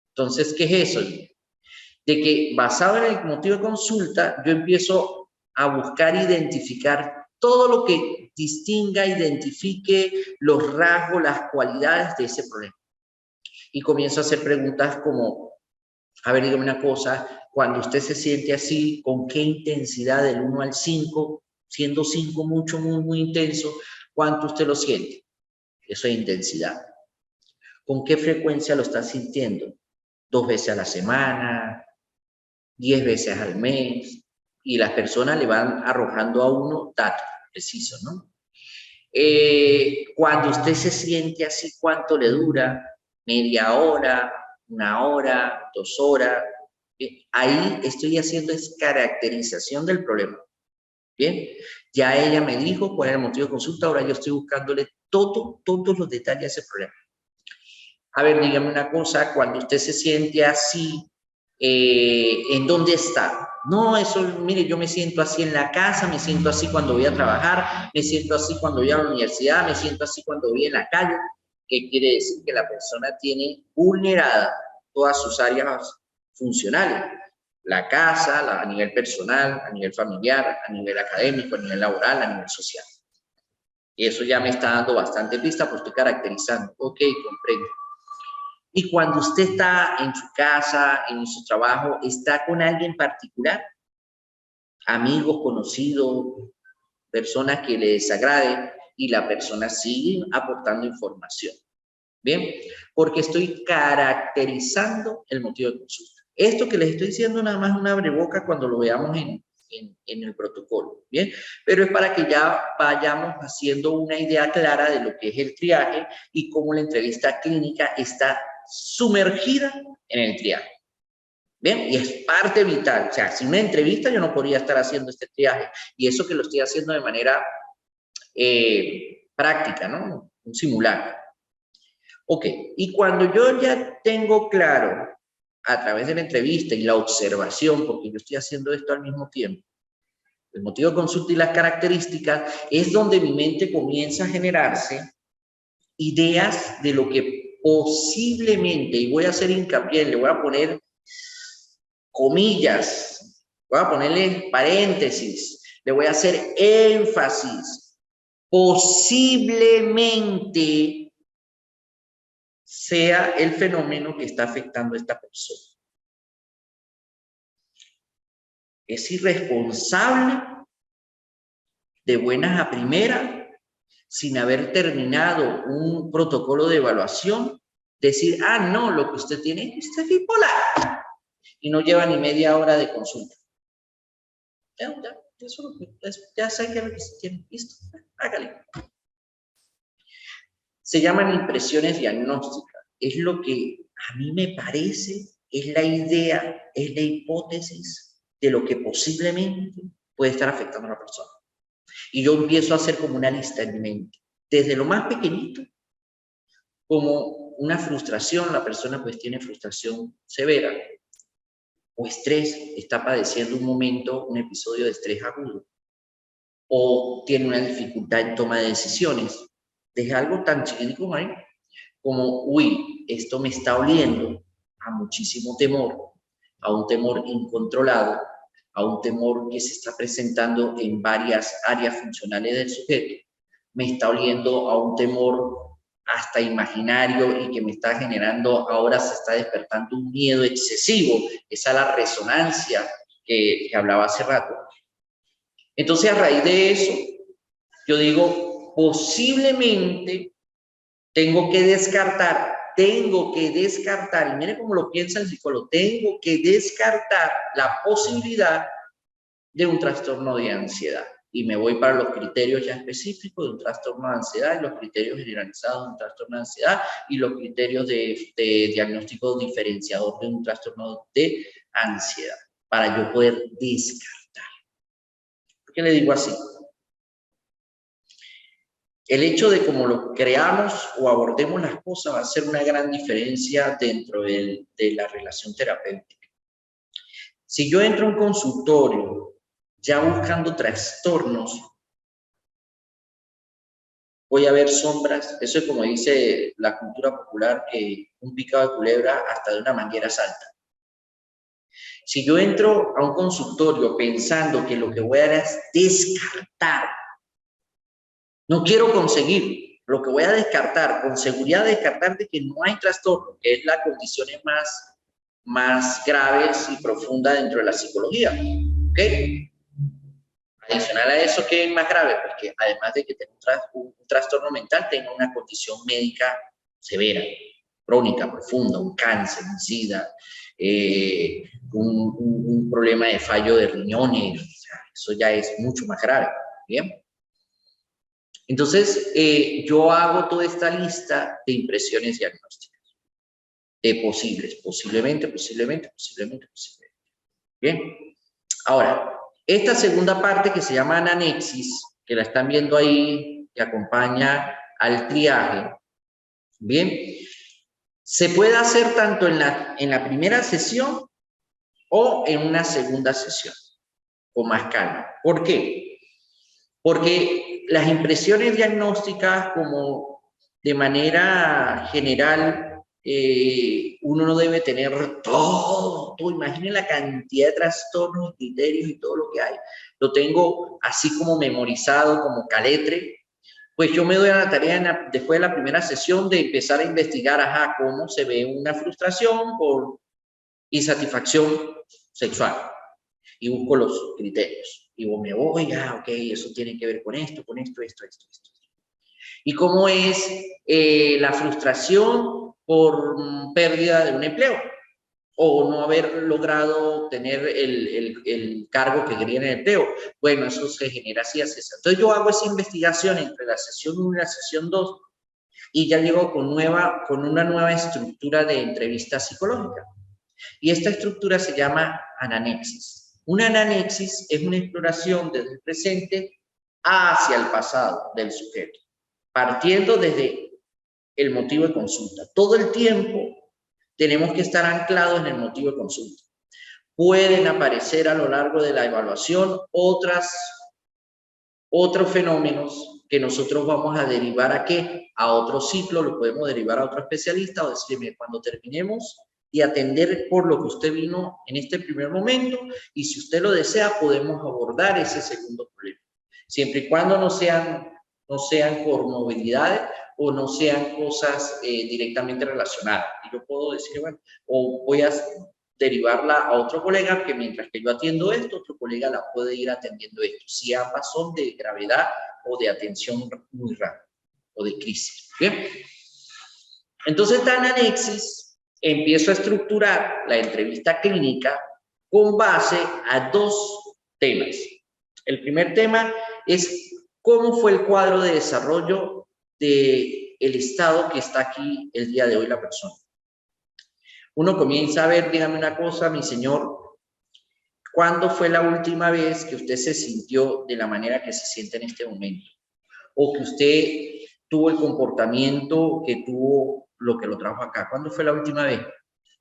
Entonces, ¿qué es eso? De que basado en el motivo de consulta, yo empiezo a buscar identificar todo lo que distinga, identifique los rasgos, las cualidades de ese problema. Y comienzo a hacer preguntas como, a ver, dígame una cosa, cuando usted se siente así, ¿con qué intensidad del 1 al 5? Siendo 5 mucho, muy, muy intenso, ¿cuánto usted lo siente? Eso es intensidad. ¿Con qué frecuencia lo está sintiendo? 2 veces a la semana, 10 veces al mes, y las personas le van arrojando a uno datos precisos, ¿no? Cuando usted se siente así, ¿cuánto le dura? ¿Media hora? ¿1 hora? ¿2 horas? Bien, ahí estoy haciendo es caracterización del problema. Bien, ya ella me dijo cuál era el motivo de consulta, ahora yo estoy buscándole todos los detalles de ese problema. A ver, dígame una cosa, cuando usted se siente así, ¿en dónde está? No, eso, mire, yo me siento así en la casa, me siento así cuando voy a trabajar, me siento así cuando voy a la universidad, me siento así cuando voy en la calle, que quiere decir que la persona tiene vulnerada todas sus áreas funcionales, la casa, a nivel personal, a nivel familiar, a nivel académico, a nivel laboral, a nivel social. Y eso ya me está dando bastante pista, pues estoy caracterizando. Ok, comprendo. Y cuando usted está en su casa, en su trabajo, ¿está con alguien particular? Amigos, conocidos, personas que le desagraden, y la persona sigue aportando información. Bien, porque estoy caracterizando el motivo de consulta. Esto que les estoy diciendo nada más una abreboca cuando lo veamos en el protocolo, ¿bien? Pero es para que ya vayamos haciendo una idea clara de lo que es el triaje y cómo la entrevista clínica está sumergida en el triaje. ¿Bien? Y es parte vital. O sea, sin una entrevista yo no podría estar haciendo este triaje. Y eso que lo estoy haciendo de manera práctica, ¿no? Un simulacro. Ok, y cuando yo ya tengo claro, a través de la entrevista y la observación, porque yo estoy haciendo esto al mismo tiempo, el motivo de consulta y las características, es donde mi mente comienza a generarse ideas de lo que posiblemente, y voy a hacer hincapié, le voy a poner comillas, voy a ponerle paréntesis, le voy a hacer énfasis, posiblemente sea el fenómeno que está afectando a esta persona. Es irresponsable de buenas a primeras, sin haber terminado un protocolo de evaluación, decir, ah, no, lo que usted tiene es bipolar, y no lleva ni media hora de consulta. Ya sé que lo que se tiene, listo, hágale. Se llaman impresiones diagnósticas. Es lo que a mí me parece, es la idea, es la hipótesis de lo que posiblemente puede estar afectando a la persona. Y yo empiezo a hacer como una lista en mi mente. Desde lo más pequeñito, como una frustración, la persona pues tiene frustración severa, o estrés, está padeciendo un momento, un episodio de estrés agudo, o tiene una dificultad en toma de decisiones. Desde algo tan chiquitico como, uy, esto me está oliendo a muchísimo temor, a un temor incontrolado, a un temor que se está presentando en varias áreas funcionales del sujeto, me está oliendo a un temor hasta imaginario y que me está generando, ahora se está despertando un miedo excesivo, esa es la resonancia que hablaba hace rato. Entonces, a raíz de eso, yo digo, posiblemente tengo que descartar, y mire cómo lo piensa el psicólogo, tengo que descartar la posibilidad de un trastorno de ansiedad. Y me voy para los criterios ya específicos de un trastorno de ansiedad, y los criterios generalizados de un trastorno de ansiedad, y los criterios de diagnóstico diferenciador de un trastorno de ansiedad, para yo poder descartar. ¿Por qué le digo así? El hecho de cómo lo creamos o abordemos las cosas va a hacer una gran diferencia dentro de la relación terapéutica. Si yo entro a un consultorio ya buscando trastornos, voy a ver sombras. Eso es como dice la cultura popular, que un picado de culebra hasta de una manguera salta. Si yo entro a un consultorio pensando que lo que voy a hacer es descartar, no quiero conseguir, lo que voy a descartar, con seguridad descartar de que no hay trastorno, que es la condición más graves y profunda dentro de la psicología. ¿Ok? Adicional a eso, ¿qué es más grave? Pues que además de que tenga un trastorno mental, tenga una condición médica severa, crónica, profunda, un cáncer, un SIDA, un problema de fallo de riñones, o sea, eso ya es mucho más grave. ¿Bien? Entonces, yo hago toda esta lista de impresiones diagnósticas, de posibles, posiblemente. Bien. Ahora, esta segunda parte que se llama anamnesis, que la están viendo ahí, que acompaña al triaje, bien, se puede hacer tanto en la primera sesión o en una segunda sesión, con más calma. ¿Por qué? Porque las impresiones diagnósticas, como de manera general, uno no debe tener todo. Imaginen la cantidad de trastornos, criterios y todo lo que hay. Lo tengo así como memorizado, como caletre. Pues yo me doy a la tarea después de la primera sesión de empezar a investigar, cómo se ve una frustración por insatisfacción sexual. Y busco los criterios. Y me voy, ok, eso tiene que ver con esto, esto. ¿Y cómo es la frustración por pérdida de un empleo? o no haber logrado tener el cargo que quería en el empleo. Bueno, eso se genera así, así. Entonces yo hago esa investigación entre la sesión 1 y la sesión 2 y ya llego con una nueva estructura de entrevista psicológica. Y esta estructura se llama ananexis. Una ananexis es una exploración desde el presente hacia el pasado del sujeto, partiendo desde el motivo de consulta. Todo el tiempo tenemos que estar anclados en el motivo de consulta. Pueden aparecer a lo largo de la evaluación otros fenómenos que nosotros vamos a derivar ¿a qué? A otro ciclo, lo podemos derivar a otro especialista o decirle, cuando terminemos de atender por lo que usted vino en este primer momento, y si usted lo desea, podemos abordar ese segundo problema. Siempre y cuando no sean comorbilidades o no sean cosas directamente relacionadas. Y yo puedo decir, bueno, o voy a derivarla a otro colega que mientras que yo atiendo esto, otro colega la puede ir atendiendo esto, si ambas son de gravedad o de atención muy rápida o de crisis. Bien. Entonces, esta ananexis empiezo a estructurar la entrevista clínica con base a dos temas. El primer tema es cómo fue el cuadro de desarrollo del estado que está aquí el día de hoy la persona. Uno comienza a ver, dígame una cosa, mi señor, ¿cuándo fue la última vez que usted se sintió de la manera que se siente en este momento? O que usted tuvo el comportamiento que tuvo lo que lo trajo acá. ¿Cuándo fue la última vez?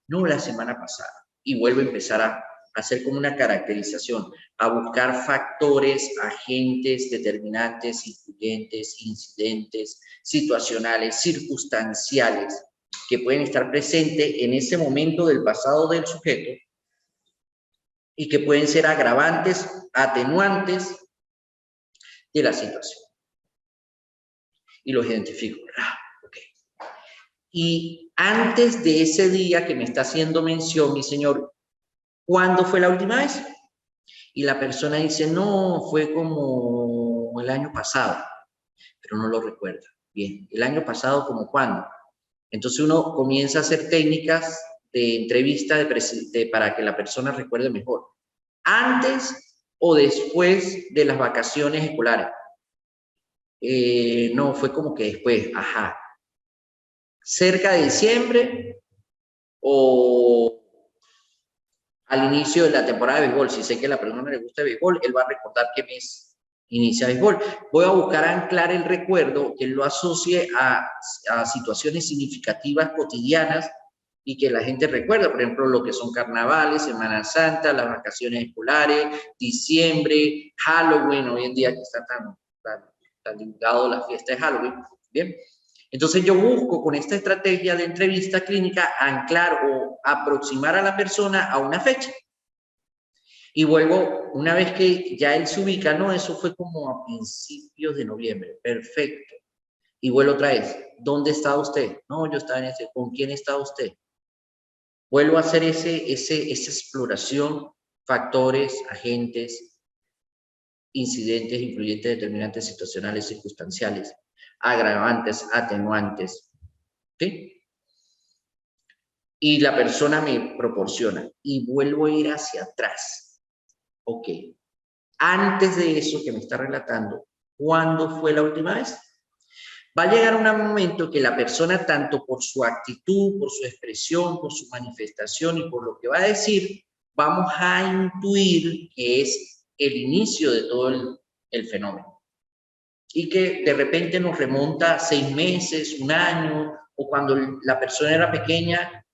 No, la semana pasada. Y vuelve a empezar a hacer como una caracterización, a buscar factores, agentes, determinantes, influyentes, incidentes, situacionales, circunstanciales, que pueden estar presentes en ese momento del pasado del sujeto y que pueden ser agravantes, atenuantes de la situación. Y los identifico. Okay. Y antes de ese día que me está haciendo mención, mi señor, ¿cuándo fue la última vez? Y la persona dice, no, fue como el año pasado, pero no lo recuerda. Bien, ¿el año pasado como cuándo? Entonces uno comienza a hacer técnicas de entrevista para que la persona recuerde mejor. ¿Antes o después de las vacaciones escolares? No, fue como que después, ajá. ¿Cerca de diciembre o al inicio de la temporada de béisbol? Si sé que a la persona le gusta el béisbol, él va a recordar qué mes inicia béisbol. Voy a buscar anclar el recuerdo, que él lo asocie a situaciones significativas cotidianas y que la gente recuerda, por ejemplo, lo que son carnavales, Semana Santa, las vacaciones escolares, diciembre, Halloween, hoy en día que está tan ligado la fiesta de Halloween, ¿bien? Entonces yo busco con esta estrategia de entrevista clínica anclar o aproximar a la persona a una fecha. Y vuelvo, una vez que ya él se ubica, no, eso fue como a principios de noviembre, perfecto. Y vuelvo otra vez, ¿dónde está usted? No, yo estaba en ese, ¿con quién está usted? Vuelvo a hacer esa exploración, factores, agentes, incidentes, influyentes, determinantes, situacionales, circunstanciales, agravantes, atenuantes, ¿sí? Y la persona me proporciona y vuelvo a ir hacia atrás. Ok, antes de eso que me está relatando, ¿cuándo fue la última vez? Va a llegar un momento que la persona, tanto por su actitud, por su expresión, por su manifestación y por lo que va a decir, vamos a intuir que es el inicio de todo el fenómeno. Y que de repente nos remonta a 6 meses, un año, o cuando la persona era pequeña,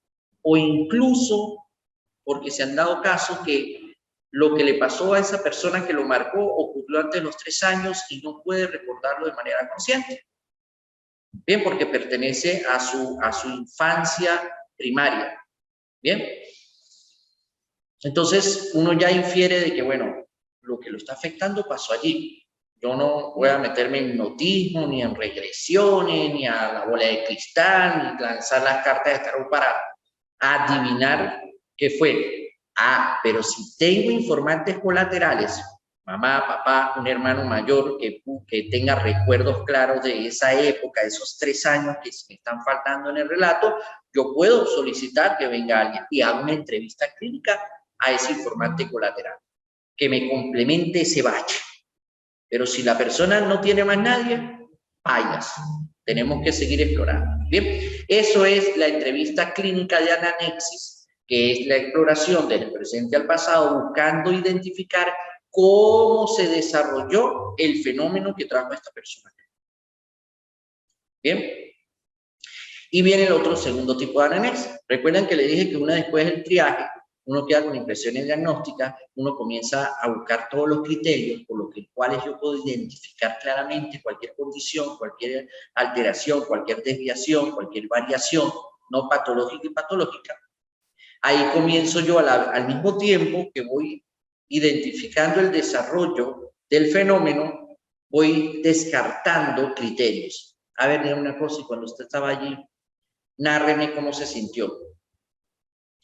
o incluso porque se han dado casos que lo que le pasó a esa persona que lo marcó ocurrió antes de los 3 años y no puede recordarlo de manera consciente. Bien, porque pertenece a su infancia primaria. Bien. Entonces, uno ya infiere de que, bueno, lo que lo está afectando pasó allí. Yo no voy a meterme en hipnotismo, ni en regresiones, ni a la bola de cristal, ni lanzar las cartas de tarot para adivinar qué fue. Ah, pero si tengo informantes colaterales, mamá, papá, un hermano mayor que tenga recuerdos claros de esa época, de esos 3 años que me están faltando en el relato, yo puedo solicitar que venga alguien y haga una entrevista clínica a ese informante colateral, que me complemente ese bache. Pero si la persona no tiene más nadie, vayas. Tenemos que seguir explorando. Bien, eso es la entrevista clínica de anamnesis, que es la exploración del presente al pasado, buscando identificar cómo se desarrolló el fenómeno que trajo a esta persona. Bien. Y viene el otro segundo tipo de anamnesis. Recuerden que le dije que una después del triaje, uno queda con impresiones diagnósticas, uno comienza a buscar todos los criterios por los cuales yo puedo identificar claramente cualquier condición, cualquier alteración, cualquier desviación, cualquier variación, no patológica y patológica. Ahí comienzo yo al mismo tiempo que voy identificando el desarrollo del fenómeno, voy descartando criterios. A ver, dígame una cosa, y cuando usted estaba allí, nárreme cómo se sintió.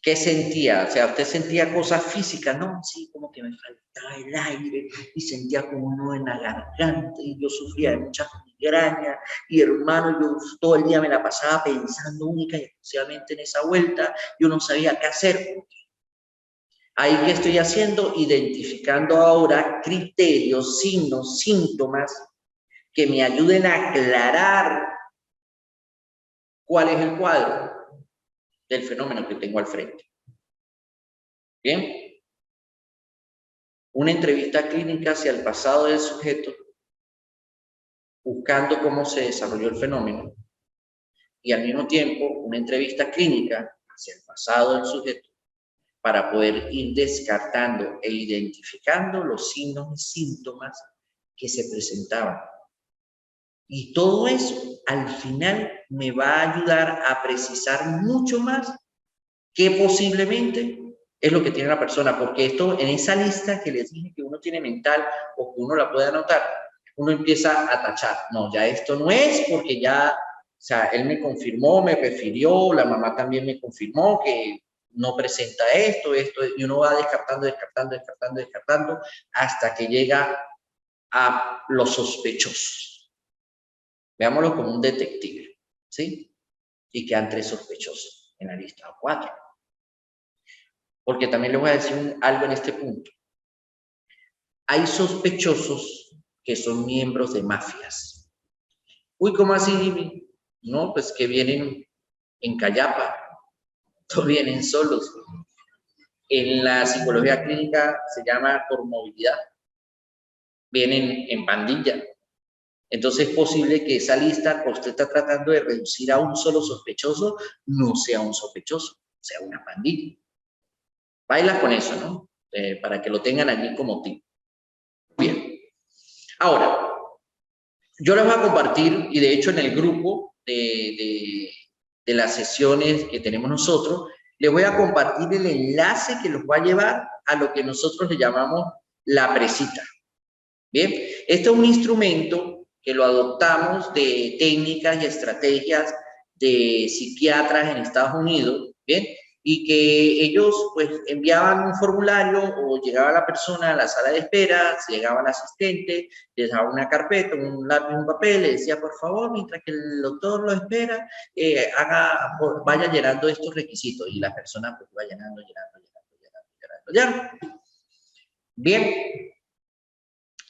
¿Qué sentía? O sea, ¿usted sentía cosas físicas? No, sí, como que me faltaba el aire y sentía como un nudo en la garganta y yo sufría de muchas migrañas y hermano, yo todo el día me la pasaba pensando única y exclusivamente en esa vuelta, yo no sabía qué hacer. Ahí que estoy haciendo, identificando ahora criterios, signos, síntomas que me ayuden a aclarar cuál es el cuadro del fenómeno que tengo al frente. Bien, una entrevista clínica hacia el pasado del sujeto, buscando cómo se desarrolló el fenómeno, y al mismo tiempo una entrevista clínica hacia el pasado del sujeto para poder ir descartando e identificando los signos y síntomas que se presentaban. Y todo eso al final me va a ayudar a precisar mucho más qué posiblemente es lo que tiene la persona, porque esto en esa lista que les dije que uno tiene mental o que uno la puede anotar, uno empieza a tachar, no, ya esto no es porque ya, o sea, él me confirmó, me refirió, la mamá también me confirmó que no presenta esto, y uno va descartando, descartando, descartando, descartando, hasta que llega a los sospechosos. Veámoslo como un detective, ¿sí? Y quedan 3 sospechosos en la lista, o 4. Porque también les voy a decir algo en este punto. Hay sospechosos que son miembros de mafias. Uy, ¿cómo así, Jimmy? No, pues que vienen en callapa, no vienen solos. En la psicología clínica se llama por movilidad. Vienen en pandilla. Entonces es posible que esa lista que usted está tratando de reducir a un solo sospechoso, no sea un sospechoso, sea una pandilla. Baila con eso, ¿no? Para que lo tengan allí como tip. Bien. Ahora, yo les voy a compartir, y de hecho en el grupo de las sesiones que tenemos nosotros, les voy a compartir el enlace que los va a llevar a lo que nosotros le llamamos la presita. Bien, este es un instrumento que lo adoptamos de técnicas y estrategias de psiquiatras en Estados Unidos, ¿bien? Y que ellos pues enviaban un formulario o llegaba la persona a la sala de espera, llegaba el asistente, les daba una carpeta, un lápiz, un papel, le decía por favor, mientras que el doctor lo espera, vaya llenando estos requisitos y la persona pues va llenando. Bien.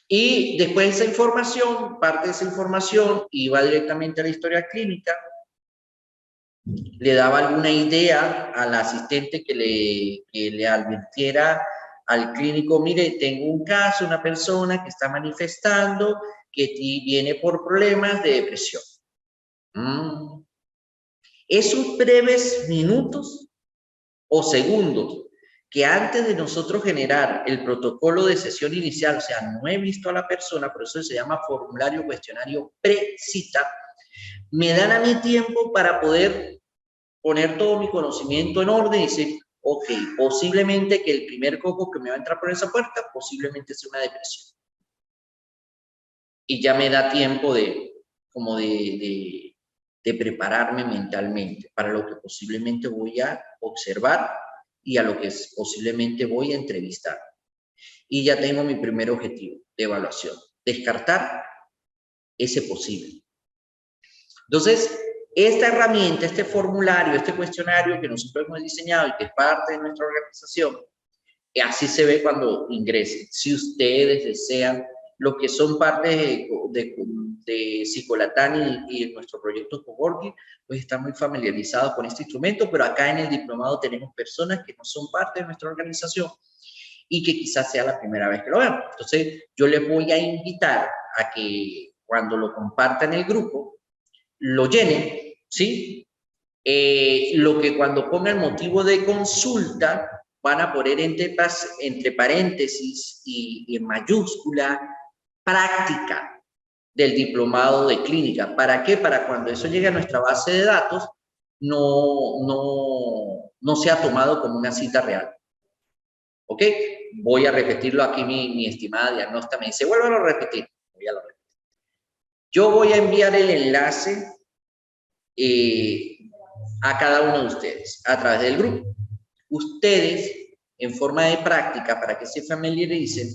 Y después esa información, parte de esa información iba directamente a la historia clínica, le daba alguna idea al asistente que le advirtiera al clínico, mire, tengo un caso, una persona que está manifestando que viene por problemas de depresión. Esos breves minutos o segundos que antes de nosotros generar el protocolo de sesión inicial, o sea, no he visto a la persona, por eso se llama formulario cuestionario pre-cita, me dan a mí tiempo para poder poner todo mi conocimiento en orden y decir, ok, posiblemente que el primer coco que me va a entrar por esa puerta, posiblemente sea una depresión. Y ya me da tiempo de prepararme mentalmente para lo que posiblemente voy a observar y a lo que posiblemente voy a entrevistar. Y ya tengo mi primer objetivo de evaluación, descartar ese posible. Entonces, esta herramienta, este formulario, este cuestionario que nosotros hemos diseñado y que es parte de nuestra organización, así se ve cuando ingresen. Si ustedes desean, los que son parte de Psicolatán y nuestro proyecto Coworking, pues están muy familiarizados con este instrumento, pero acá en el diplomado tenemos personas que no son parte de nuestra organización y que quizás sea la primera vez que lo vean. Entonces, yo les voy a invitar a que cuando lo compartan en el grupo, lo llenen, ¿sí? Lo que cuando pongan motivo de consulta, van a poner entre paréntesis y en mayúscula, práctica del diplomado de clínica. ¿Para qué? Para cuando eso llegue a nuestra base de datos, no sea tomado como una cita real. ¿Ok? Voy a repetirlo aquí, mi estimada diagnóstica me dice, vuélvalo a repetir. Yo voy a enviar el enlace a cada uno de ustedes a través del grupo. Ustedes, en forma de práctica, para que se familiaricen,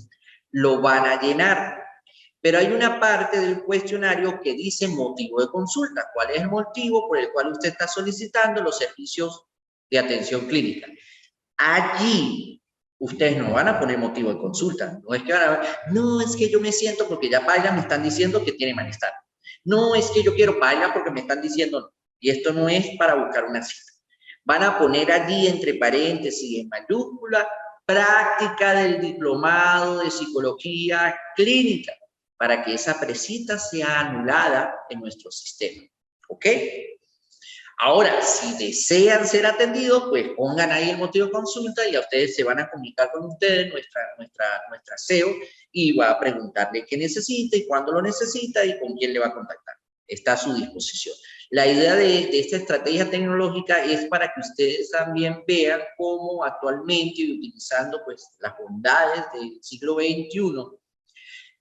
lo van a llenar. Pero hay una parte del cuestionario que dice motivo de consulta. ¿Cuál es el motivo por el cual usted está solicitando los servicios de atención clínica? Allí ustedes no van a poner motivo de consulta. No es que van a ver, no, es que yo me siento porque ya Paila me están diciendo que tiene malestar. No, es que yo quiero Paila porque me están diciendo no. Y esto no es para buscar una cita. Van a poner allí entre paréntesis en mayúscula práctica del diplomado de psicología clínica para que esa precita sea anulada en nuestro sistema. ¿Ok? Ahora, si desean ser atendidos, pues pongan ahí el motivo de consulta y a ustedes se van a comunicar con ustedes, nuestra CEO, y va a preguntarle qué necesita y cuándo lo necesita y con quién le va a contactar. Está a su disposición. La idea de esta estrategia tecnológica es para que ustedes también vean cómo actualmente, utilizando pues las bondades del siglo XXI,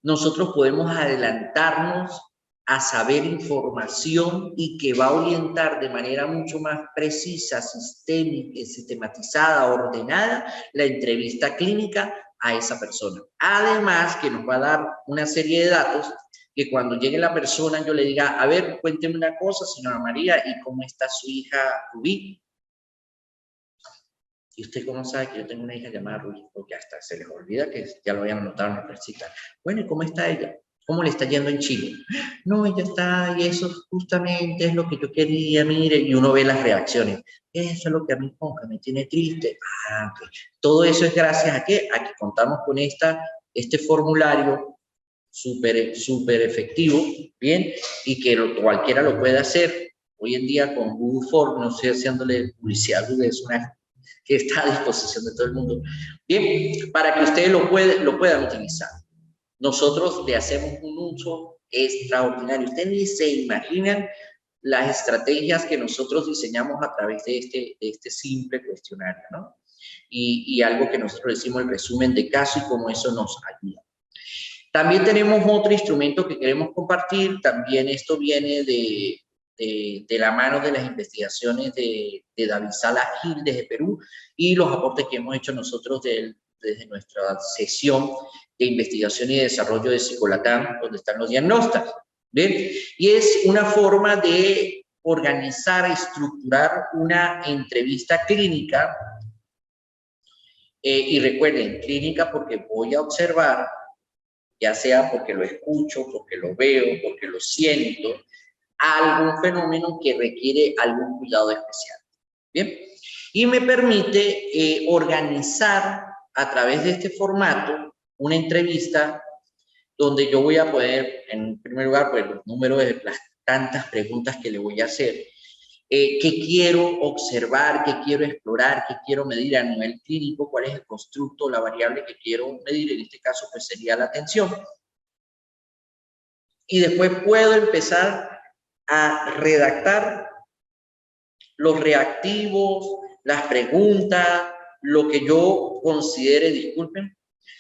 nosotros podemos adelantarnos a saber información y que va a orientar de manera mucho más precisa, sistematizada, ordenada, la entrevista clínica a esa persona. Además, que nos va a dar una serie de datos que cuando llegue la persona yo le diga, a ver, cuénteme una cosa, señora María, ¿y cómo está su hija Rubí? ¿Y usted cómo sabe que yo tengo una hija llamada Rubí? Porque hasta se les olvida que ya lo habían anotado en nuestra cita. Bueno, ¿y cómo está ella? ¿Cómo le está yendo en Chile? No, ella está, y eso justamente es lo que yo quería, mire, y uno ve las reacciones. Eso es lo que a mí como que me tiene triste. Ah, okay. Todo eso es gracias a ¿qué? A que contamos con este formulario súper efectivo, ¿bien? Y que cualquiera lo puede hacer. Hoy en día con Google Form, no estoy haciéndole publicidad, Google es una que está a disposición de todo el mundo. Bien, para que ustedes lo puedan utilizar. Nosotros le hacemos un uso extraordinario. Ustedes se imaginan las estrategias que nosotros diseñamos a través de este simple cuestionario, ¿no? Y algo que nosotros decimos el resumen de caso y cómo eso nos ayuda. También tenemos otro instrumento que queremos compartir. También esto viene de la mano de las investigaciones de David Salas Gil desde Perú y los aportes que hemos hecho nosotros desde nuestra sesión de investigación y desarrollo de Psicolatán, donde están los diagnósticos. ¿Bien? Y es una forma de organizar, estructurar una entrevista clínica. Y recuerden, clínica porque voy a observar, ya sea porque lo escucho, porque lo veo, porque lo siento, algún fenómeno que requiere algún cuidado especial. Bien, y me permite organizar a través de este formato una entrevista donde yo voy a poder, en primer lugar, pues los números de las tantas preguntas que le voy a hacer, qué quiero observar, qué quiero explorar, qué quiero medir a nivel clínico, cuál es el constructo, la variable que quiero medir, en este caso pues sería la atención. Y después puedo empezar a redactar los reactivos, las preguntas, lo que yo considere, disculpen,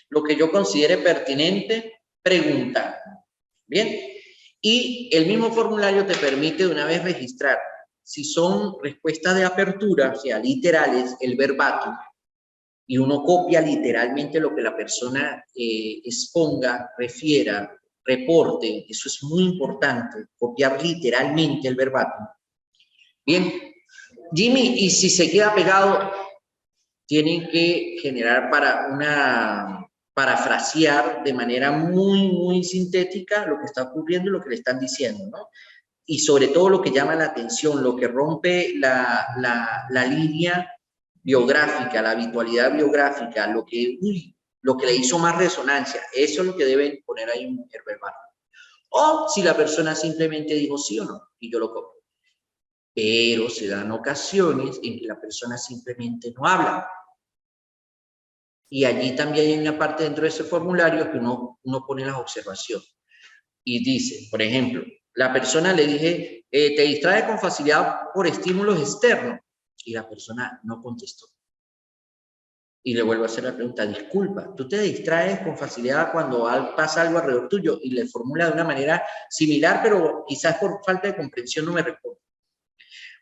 lo que yo considere pertinente, preguntar. Bien, y el mismo formulario te permite de una vez registrar si son respuestas de apertura, o sea, literales, el verbatim, y uno copia literalmente lo que la persona exponga, refiera, reporte, eso es muy importante, copiar literalmente el verbatim. Bien, Jimmy, y si se queda pegado, tienen que generar parafrasear de manera muy sintética lo que está ocurriendo y lo que le están diciendo, ¿no? Y sobre todo lo que llama la atención, lo que rompe la línea biográfica, la habitualidad biográfica, lo que le hizo más resonancia, eso es lo que deben poner ahí en el verbal. O si la persona simplemente dijo sí o no, y yo lo copio. Pero se dan ocasiones en que la persona simplemente no habla. Y allí también hay una parte dentro de ese formulario que uno pone las observaciones. Y dice, por ejemplo, la persona le dije, te distrae con facilidad por estímulos externos. Y la persona no contestó. Y le vuelvo a hacer la pregunta, disculpa, ¿tú te distraes con facilidad cuando pasa algo alrededor tuyo? Y le formula de una manera similar, pero quizás por falta de comprensión no me responde.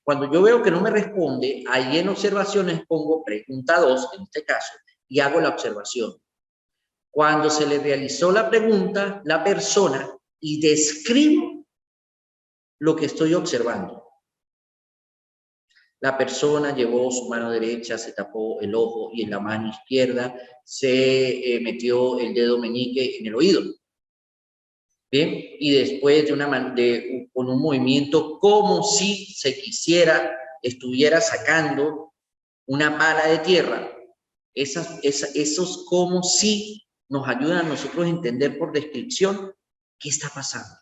Cuando yo veo que no me responde, ahí en observaciones pongo pregunta 2, en este caso, y hago la observación. Cuando se le realizó la pregunta, la persona, y describo lo que estoy observando. La persona llevó su mano derecha, se tapó el ojo y en la mano izquierda se metió el dedo meñique en el oído. Bien, y después con un movimiento como si estuviera sacando una pala de tierra. Esos como si nos ayudan a nosotros a entender por descripción qué está pasando.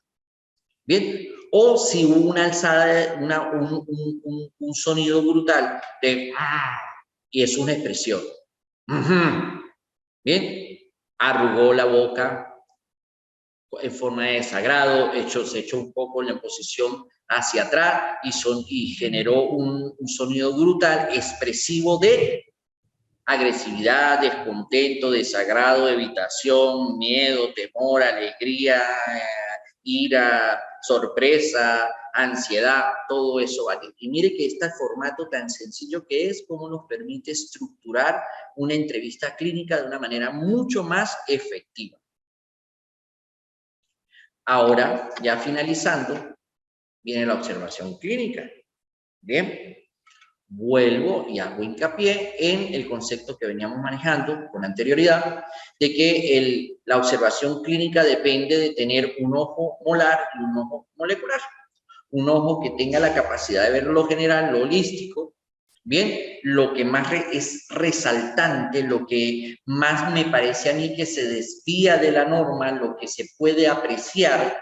Bien, o si hubo una alzada, un sonido brutal de y es una expresión. Bien, arrugó la boca en forma de desagrado, se echó un poco en la posición hacia atrás y generó un sonido brutal, expresivo de agresividad, descontento, desagrado, evitación, miedo, temor, alegría, ira, sorpresa, ansiedad, todo eso vale. Y mire que este formato tan sencillo que es, cómo nos permite estructurar una entrevista clínica de una manera mucho más efectiva. Ahora, ya finalizando, viene la observación clínica. Bien, vuelvo y hago hincapié en el concepto que veníamos manejando con anterioridad, de que la observación clínica depende de tener un ojo molar y un ojo molecular. Un ojo que tenga la capacidad de ver lo general, lo holístico, bien, lo que más es resaltante, lo que más me parece a mí que se desvía de la norma, lo que se puede apreciar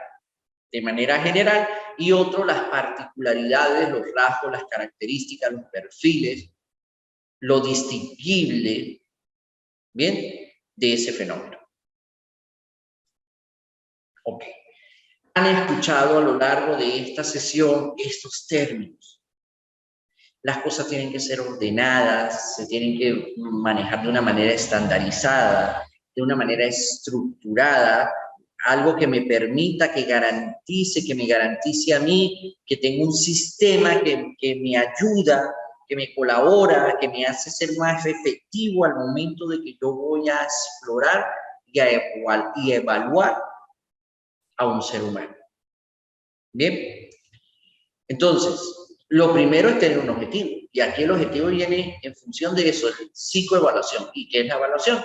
de manera general, y otro, las particularidades, los rasgos, las características, los perfiles, lo distinguible, bien, de ese fenómeno. Ok. Han escuchado a lo largo de esta sesión estos términos. Las cosas tienen que ser ordenadas, se tienen que manejar de una manera estandarizada, de una manera estructurada, algo que me permita, que me garantice a mí, que tengo un sistema que me ayuda, que me colabora, que me hace ser más efectivo al momento de que yo voy a explorar y evaluar a un ser humano. Bien, entonces, lo primero es tener un objetivo, y aquí el objetivo viene en función de eso, es psicoevaluación. ¿Y qué es la evaluación?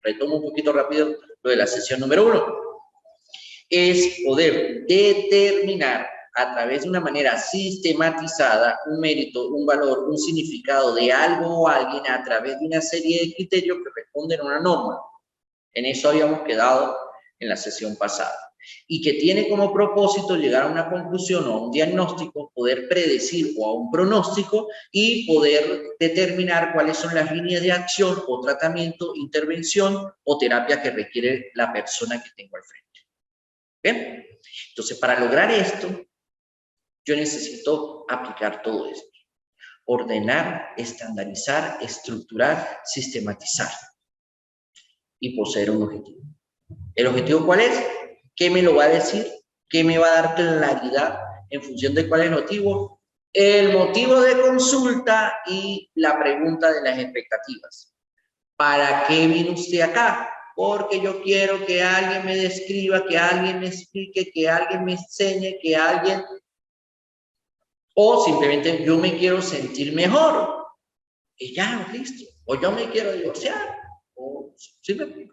Retomo un poquito rápido lo de la sesión número 1. Es poder determinar a través de una manera sistematizada un mérito, un valor, un significado de algo o alguien a través de una serie de criterios que responden a una norma. En eso habíamos quedado en la sesión pasada. Y que tiene como propósito llegar a una conclusión o a un diagnóstico, poder predecir o a un pronóstico y poder determinar cuáles son las líneas de acción o tratamiento, intervención o terapia que requiere la persona que tengo al frente. ¿Bien? Entonces, para lograr esto, yo necesito aplicar todo esto. Ordenar, estandarizar, estructurar, sistematizar y poseer un objetivo. ¿El objetivo cuál es? ¿Qué me lo va a decir? ¿Qué me va a dar claridad en función de cuál es el motivo? El motivo de consulta y la pregunta de las expectativas. ¿para qué vino usted acá? Porque yo quiero que alguien me describa, que alguien me explique, que alguien me enseñe, que alguien... O simplemente yo me quiero sentir mejor. Y ya, listo. O yo me quiero divorciar. O simplemente.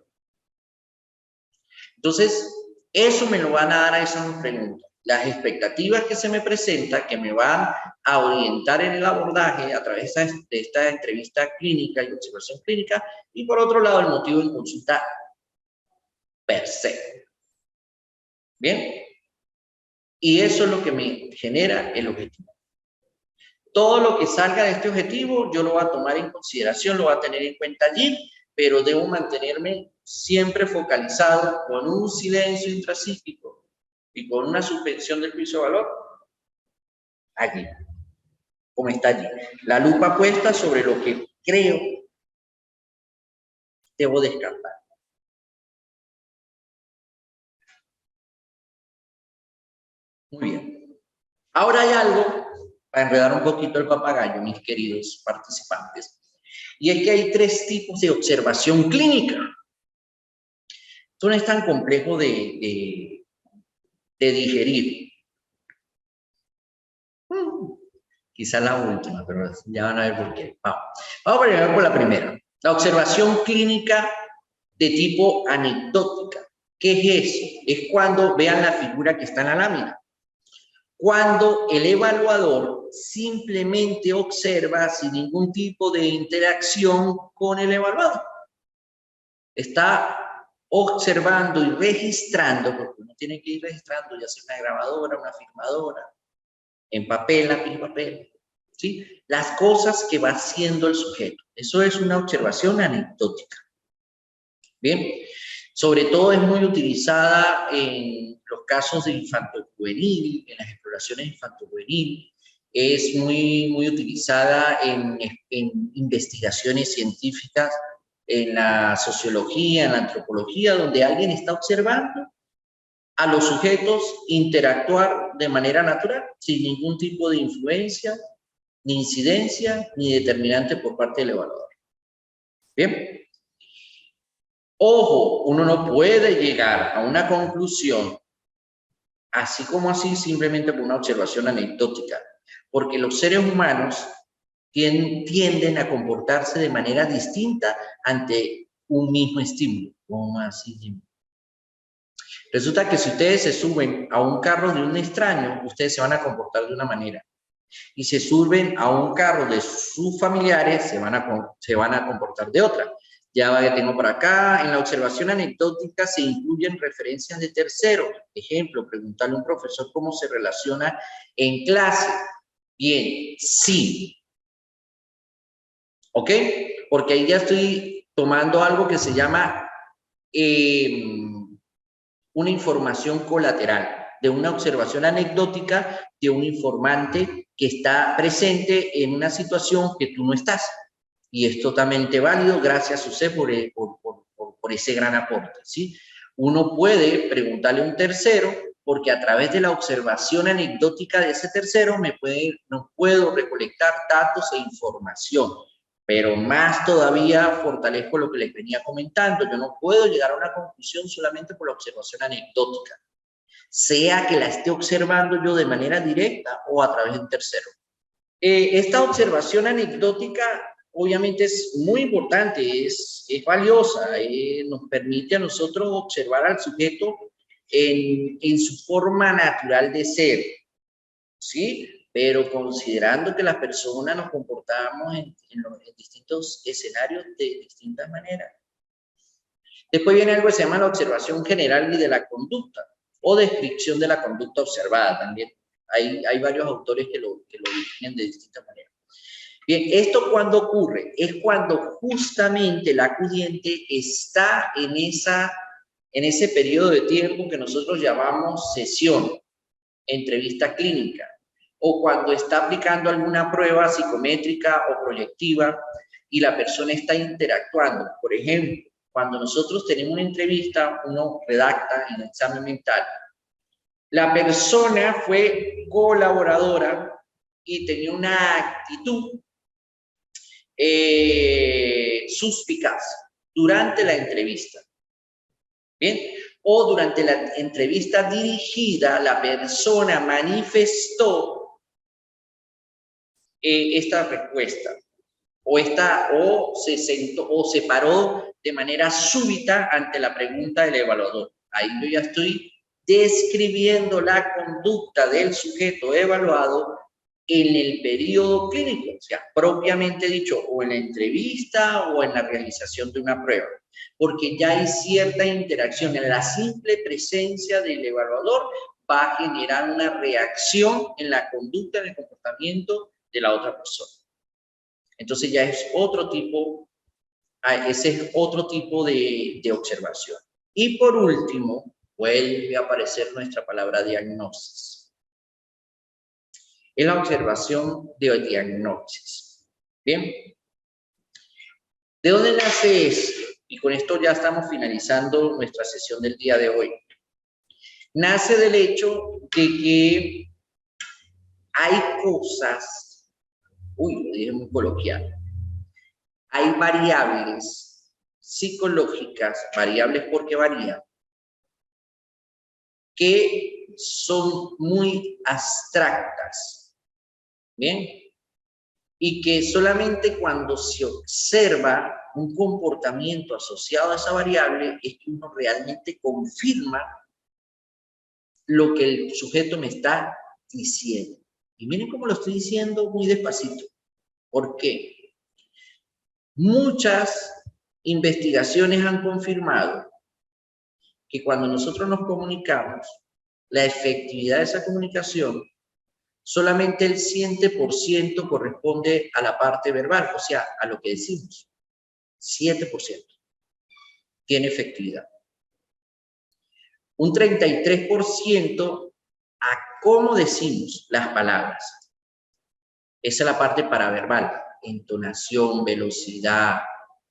Entonces, eso me lo van a dar a esas preguntas. Las expectativas que se me presentan, que me van a orientar en el abordaje a través de esta entrevista clínica y observación clínica. Y por otro lado, el motivo de consulta per se. ¿Bien? Y eso es lo que me genera el objetivo. Todo lo que salga de este objetivo, yo lo voy a tomar en consideración, lo voy a tener en cuenta allí, pero debo mantenerme siempre focalizado con un silencio intrapsíquico y con una suspensión del juicio de valor allí, como está allí. La lupa puesta sobre lo que creo debo descartar. Muy bien. Ahora hay algo para enredar un poquito el papagayo, mis queridos participantes, y es que hay 3 tipos de observación clínica. Esto no es tan complejo de digerir. Quizá la última, pero ya van a ver por qué. Vamos a ver por la primera. La observación clínica de tipo anecdótica. ¿Qué es eso? Es cuando vean la figura que está en la lámina. Cuando el evaluador simplemente observa sin ningún tipo de interacción con el evaluado. Está observando y registrando, porque uno tiene que ir registrando, ya sea una grabadora, una filmadora, en papel, lápiz y papel, ¿sí? Las cosas que va haciendo el sujeto. Eso es una observación anecdótica. Bien, sobre todo es muy utilizada en los casos de infanto-juvenil, en las exploraciones infanto-juvenil, es muy utilizada en investigaciones científicas, en la sociología, en la antropología, donde alguien está observando a los sujetos interactuar de manera natural, sin ningún tipo de influencia, ni incidencia, ni determinante por parte del evaluador. Bien. Ojo, uno no puede llegar a una conclusión así como así simplemente por una observación anecdótica, porque los seres humanos tienden a comportarse de manera distinta ante un mismo estímulo. ¿Cómo así? Resulta que si ustedes se suben a un carro de un extraño, ustedes se van a comportar de una manera. Y se suben a un carro de sus familiares, se van a comportar de otra. Ya que tengo por acá, en la observación anecdótica se incluyen referencias de terceros. Ejemplo, preguntarle a un profesor cómo se relaciona en clase. Bien, sí. ¿Ok? Porque ahí ya estoy tomando algo que se llama una información colateral, de una observación anecdótica de un informante que está presente en una situación que tú no estás. Y es totalmente válido, gracias a usted por ese gran aporte, ¿sí? Uno puede preguntarle a un tercero, porque a través de la observación anecdótica de ese tercero no puedo recolectar datos e información. Pero más todavía fortalezco lo que les venía comentando. Yo no puedo llegar a una conclusión solamente por la observación anecdótica, sea que la esté observando yo de manera directa o a través de un tercero. Esta observación anecdótica obviamente es muy importante, es valiosa, nos permite a nosotros observar al sujeto en su forma natural de ser, ¿sí? Pero considerando que las personas nos comportamos en distintos escenarios de distintas maneras. Después viene algo que se llama la observación general y de la conducta, o descripción de la conducta observada también. Hay varios autores que lo definen de distintas maneras. Bien, ¿esto cuándo ocurre? Es cuando justamente el acudiente está en ese periodo de tiempo que nosotros llamamos sesión, entrevista clínica, o cuando está aplicando alguna prueba psicométrica o proyectiva y la persona está interactuando. Por ejemplo, cuando nosotros tenemos una entrevista, uno redacta en el examen mental. La persona fue colaboradora y tenía una actitud suspicaz durante la entrevista. ¿Bien? O durante la entrevista dirigida, la persona manifestó esta respuesta. O se sentó o se paró de manera súbita ante la pregunta del evaluador. Ahí yo ya estoy describiendo la conducta del sujeto evaluado en el periodo clínico, o sea, propiamente dicho, o en la entrevista o en la realización de una prueba, porque ya hay cierta interacción. En la simple presencia del evaluador va a generar una reacción en la conducta, en el comportamiento de la otra persona. Entonces ya es otro tipo, ese es otro tipo de observación. Y por último, vuelve a aparecer nuestra palabra diagnosis. Es la observación de diagnosis. Bien. ¿De dónde nace esto? Y con esto ya estamos finalizando nuestra sesión del día de hoy. Nace del hecho de que hay cosas, lo dije muy coloquial, hay variables psicológicas, variables porque varían, que son muy abstractas, ¿bien? Y que solamente cuando se observa un comportamiento asociado a esa variable es que uno realmente confirma lo que el sujeto me está diciendo. Y miren cómo lo estoy diciendo muy despacito. ¿Por qué? Muchas investigaciones han confirmado que cuando nosotros nos comunicamos, la efectividad de esa comunicación, solamente el 7% corresponde a la parte verbal, o sea, a lo que decimos. 7% tiene efectividad. Un 33% a cómo decimos las palabras. Esa es la parte paraverbal. Entonación, velocidad,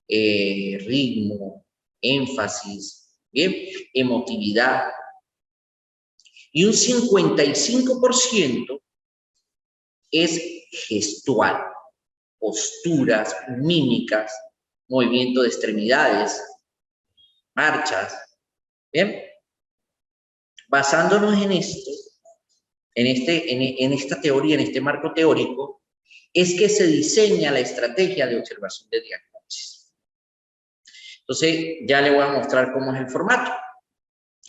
ritmo, énfasis, ¿bien? Emotividad. Y un 55% es gestual, posturas, mímicas, movimiento de extremidades, marchas, ¿bien? Basándonos en esto, en esta teoría, en este marco teórico, es que se diseña la estrategia de observación de diagnosis. Entonces, ya le voy a mostrar cómo es el formato.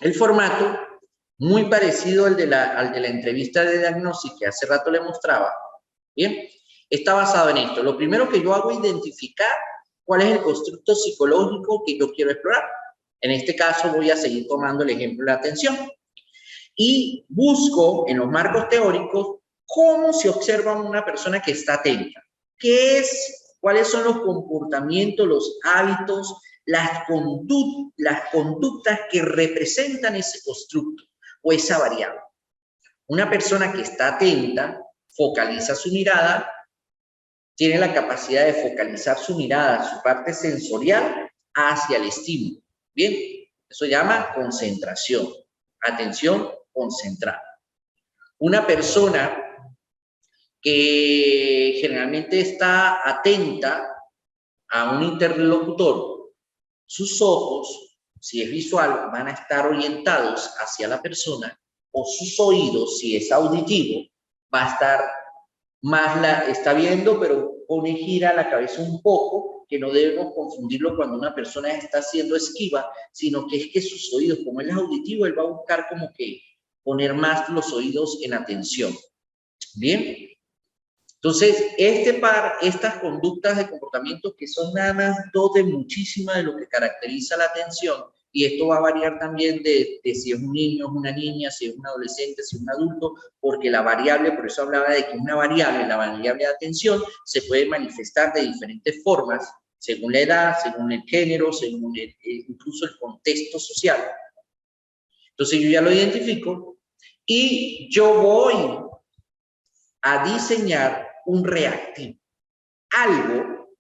El formato, muy parecido al de la entrevista de diagnosis que hace rato le mostraba, ¿bien? Está basado en esto. Lo primero que yo hago es identificar cuál es el constructo psicológico que yo quiero explorar. En este caso voy a seguir tomando el ejemplo de la atención. Y busco en los marcos teóricos cómo se observa una persona que está atenta. ¿Cuáles son los comportamientos, los hábitos, las conductas que representan ese constructo o esa variable? Una persona que está atenta focaliza su mirada, tiene la capacidad de focalizar su mirada, su parte sensorial, hacia el estímulo. Bien, eso se llama concentración, atención concentrada. Una persona que generalmente está atenta a un interlocutor, sus ojos, si es visual, van a estar orientados hacia la persona, o sus oídos, si es auditivo, va a estar está viendo, pero gira la cabeza un poco, que no debemos confundirlo cuando una persona está siendo esquiva, sino que es que sus oídos, como él es auditivo, él va a buscar como que poner más los oídos en atención. Bien. Entonces, estas conductas de comportamiento que son nada más dos de muchísimas de lo que caracteriza la atención, y esto va a variar también de si es un niño, es una niña, si es un adolescente, si es un adulto, porque la variable, por eso hablaba de que una variable, la variable de atención, se puede manifestar de diferentes formas, según la edad, según el género, según incluso el contexto social. Entonces yo ya lo identifico y yo voy a diseñar un reactivo, algo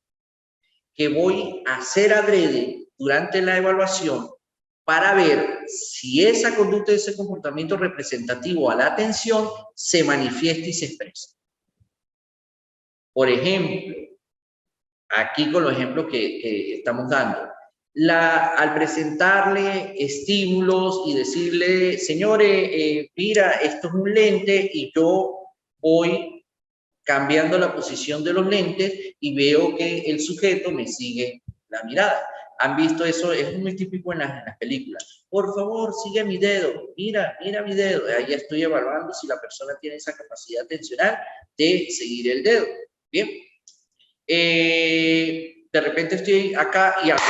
que voy a hacer adrede durante la evaluación para ver si esa conducta, ese comportamiento representativo a la atención se manifiesta y se expresa. Por ejemplo, Aquí con los ejemplos que estamos dando. Al presentarle estímulos y decirle, señores, mira, esto es un lente y yo voy cambiando la posición de los lentes y veo que el sujeto me sigue la mirada. ¿Han visto eso? Es muy típico en las películas. Por favor, sigue mi dedo. Mira mi dedo. Ahí estoy evaluando si la persona tiene esa capacidad atencional de seguir el dedo. Bien. De repente estoy acá y acá.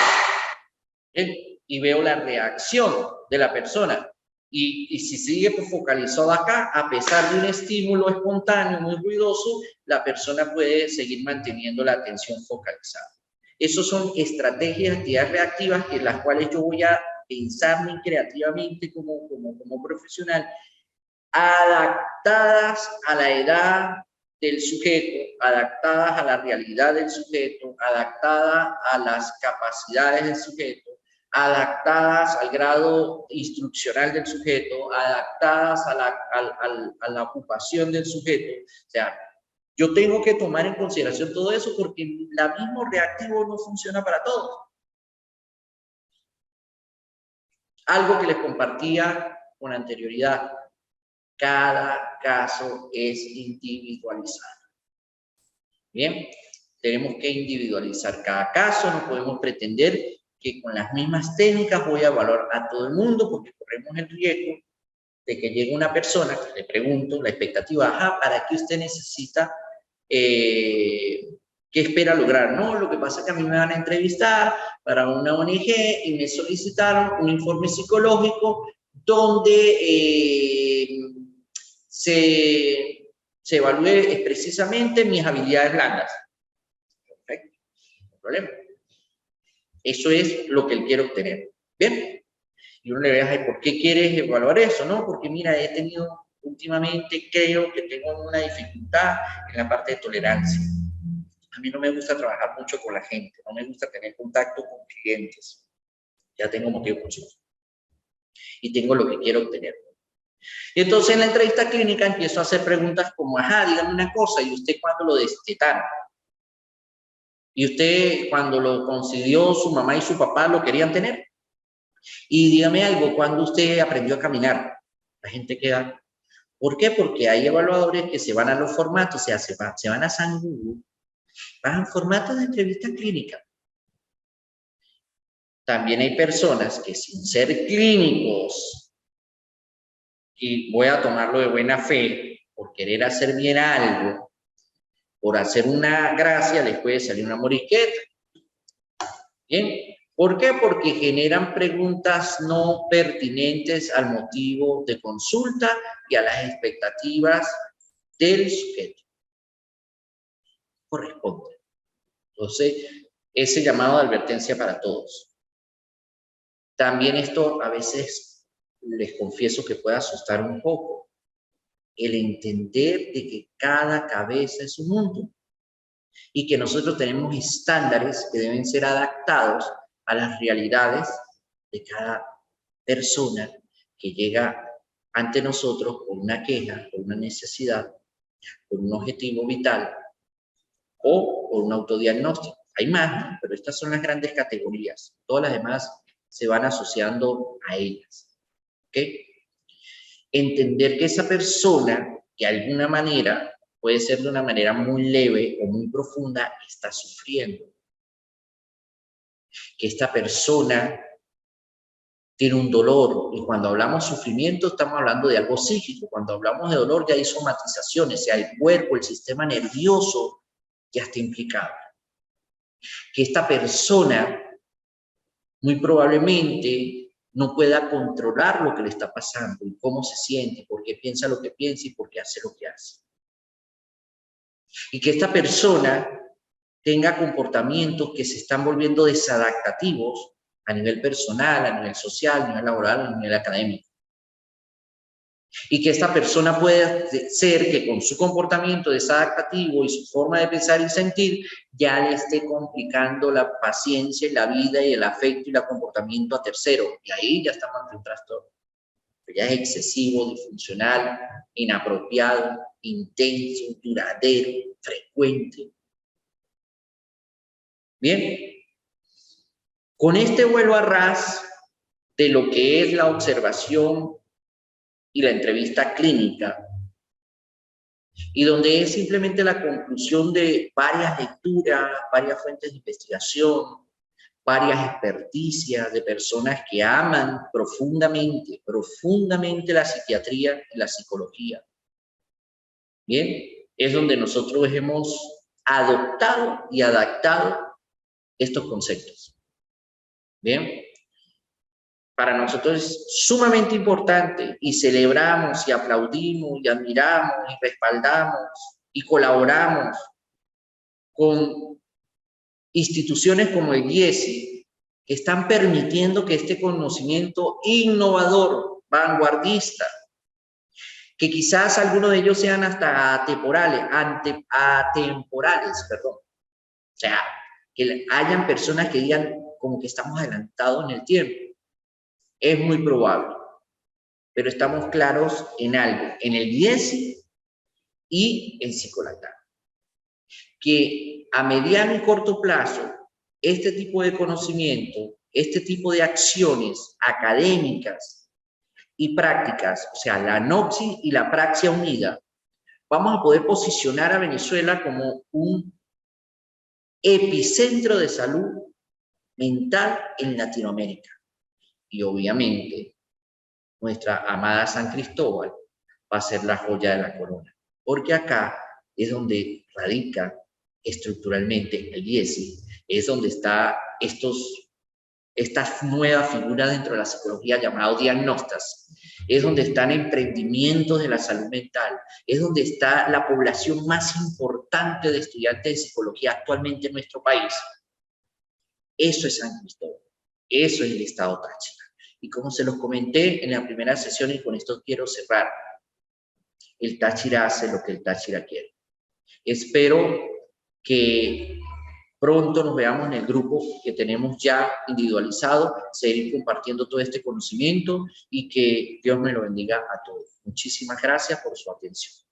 Bien, y veo la reacción de la persona. Y si sigue focalizado acá, a pesar de un estímulo espontáneo muy ruidoso, la persona puede seguir manteniendo la atención focalizada. Esas son estrategias, actividades reactivas, en las cuales yo voy a pensar muy creativamente como profesional, adaptadas a la edad del sujeto, adaptadas a la realidad del sujeto, adaptadas a las capacidades del sujeto, adaptadas al grado instruccional del sujeto, adaptadas a la ocupación del sujeto. O sea, yo tengo que tomar en consideración todo eso porque el mismo reactivo no funciona para todos. Algo que les compartía con anterioridad, cada caso es individualizado. Bien, tenemos que individualizar cada caso, no podemos pretender que con las mismas técnicas voy a evaluar a todo el mundo porque corremos el riesgo de que llegue una persona que le pregunto, la expectativa, ajá, ¿para qué usted necesita? ¿Qué espera lograr? No, lo que pasa es que a mí me van a entrevistar para una ONG y me solicitaron un informe psicológico donde se evalúe precisamente mis habilidades blandas. Perfecto, no hay problema. Eso es lo que él quiere obtener. Bien. Y uno le ve, ¿por qué quieres evaluar eso? No, porque mira, he tenido últimamente, creo que tengo una dificultad en la parte de tolerancia. A mí no me gusta trabajar mucho con la gente, no me gusta tener contacto con clientes. Ya tengo motivo por eso. Y tengo lo que quiero obtener. Y entonces en la entrevista clínica empiezo a hacer preguntas como, ajá, dígame una cosa, ¿y usted cuándo lo destetaron? ¿Y usted cuando lo concibió su mamá y su papá lo querían tener? Y dígame algo, ¿cuándo usted aprendió a caminar? La gente queda. ¿Por qué? Porque hay evaluadores que se van a los formatos, o sea, se van a San Google, van a formatos de entrevista clínica. También hay personas que sin ser clínicos, y voy a tomarlo de buena fe, por querer hacer bien algo, por hacer una gracia, les puede salir una moriqueta. ¿Bien? ¿Por qué? Porque generan preguntas no pertinentes al motivo de consulta y a las expectativas del sujeto. Corresponde. Entonces, ese llamado de advertencia para todos. También esto a veces les confieso que puede asustar un poco. El entender de que cada cabeza es un mundo y que nosotros tenemos estándares que deben ser adaptados a las realidades de cada persona que llega ante nosotros con una queja, con una necesidad, con un objetivo vital o con un autodiagnóstico. Hay más, ¿no? Pero estas son las grandes categorías. Todas las demás se van asociando a ellas. ¿Ok? Entender que esa persona, de alguna manera, puede ser de una manera muy leve o muy profunda, está sufriendo. Que esta persona tiene un dolor, y cuando hablamos sufrimiento estamos hablando de algo psíquico, cuando hablamos de dolor ya hay somatizaciones, o sea, el cuerpo, el sistema nervioso ya está implicado. Que esta persona muy probablemente no pueda controlar lo que le está pasando y cómo se siente, por qué piensa lo que piensa y por qué hace lo que hace. Y que esta persona tenga comportamientos que se están volviendo desadaptativos a nivel personal, a nivel social, a nivel laboral, a nivel académico. Y que esta persona puede ser que con su comportamiento desadaptativo y su forma de pensar y sentir ya le esté complicando la paciencia y la vida y el afecto y el comportamiento a terceros. Y ahí ya estamos ante un trastorno. Ya es excesivo, disfuncional, inapropiado, intenso, duradero, frecuente. Bien, con este vuelo a ras de lo que es la observación y la entrevista clínica, y donde es simplemente la conclusión de varias lecturas, varias fuentes de investigación, varias experticias de personas que aman profundamente, profundamente la psiquiatría y la psicología. Bien, es donde nosotros hemos adoptado y adaptado estos conceptos. Bien, para nosotros es sumamente importante y celebramos y aplaudimos y admiramos y respaldamos y colaboramos con instituciones como el IESI, que están permitiendo que este conocimiento innovador, vanguardista, que quizás algunos de ellos sean hasta atemporales, perdón. O sea, que hayan personas que digan como que estamos adelantados en el tiempo. Es muy probable, pero estamos claros en algo, en el IESI y en Psicolactam, que a mediano y corto plazo, este tipo de conocimiento, este tipo de acciones académicas y prácticas, o sea, la nopsis y la praxia unida, vamos a poder posicionar a Venezuela como un epicentro de salud mental en Latinoamérica. Y obviamente, nuestra amada San Cristóbal va a ser la joya de la corona, porque acá es donde radica estructuralmente el IESI, es donde está estas nuevas figuras dentro de la psicología llamados diagnostas, es donde están emprendimientos de la salud mental, es donde está la población más importante de estudiantes de psicología actualmente en nuestro país. Eso es San Cristóbal, eso es el estado Táchira. Y como se los comenté en la primera sesión, y con esto quiero cerrar, el Táchira hace lo que el Táchira quiere. Espero que pronto nos veamos en el grupo que tenemos ya individualizado, seguir compartiendo todo este conocimiento y que Dios me lo bendiga a todos. Muchísimas gracias por su atención.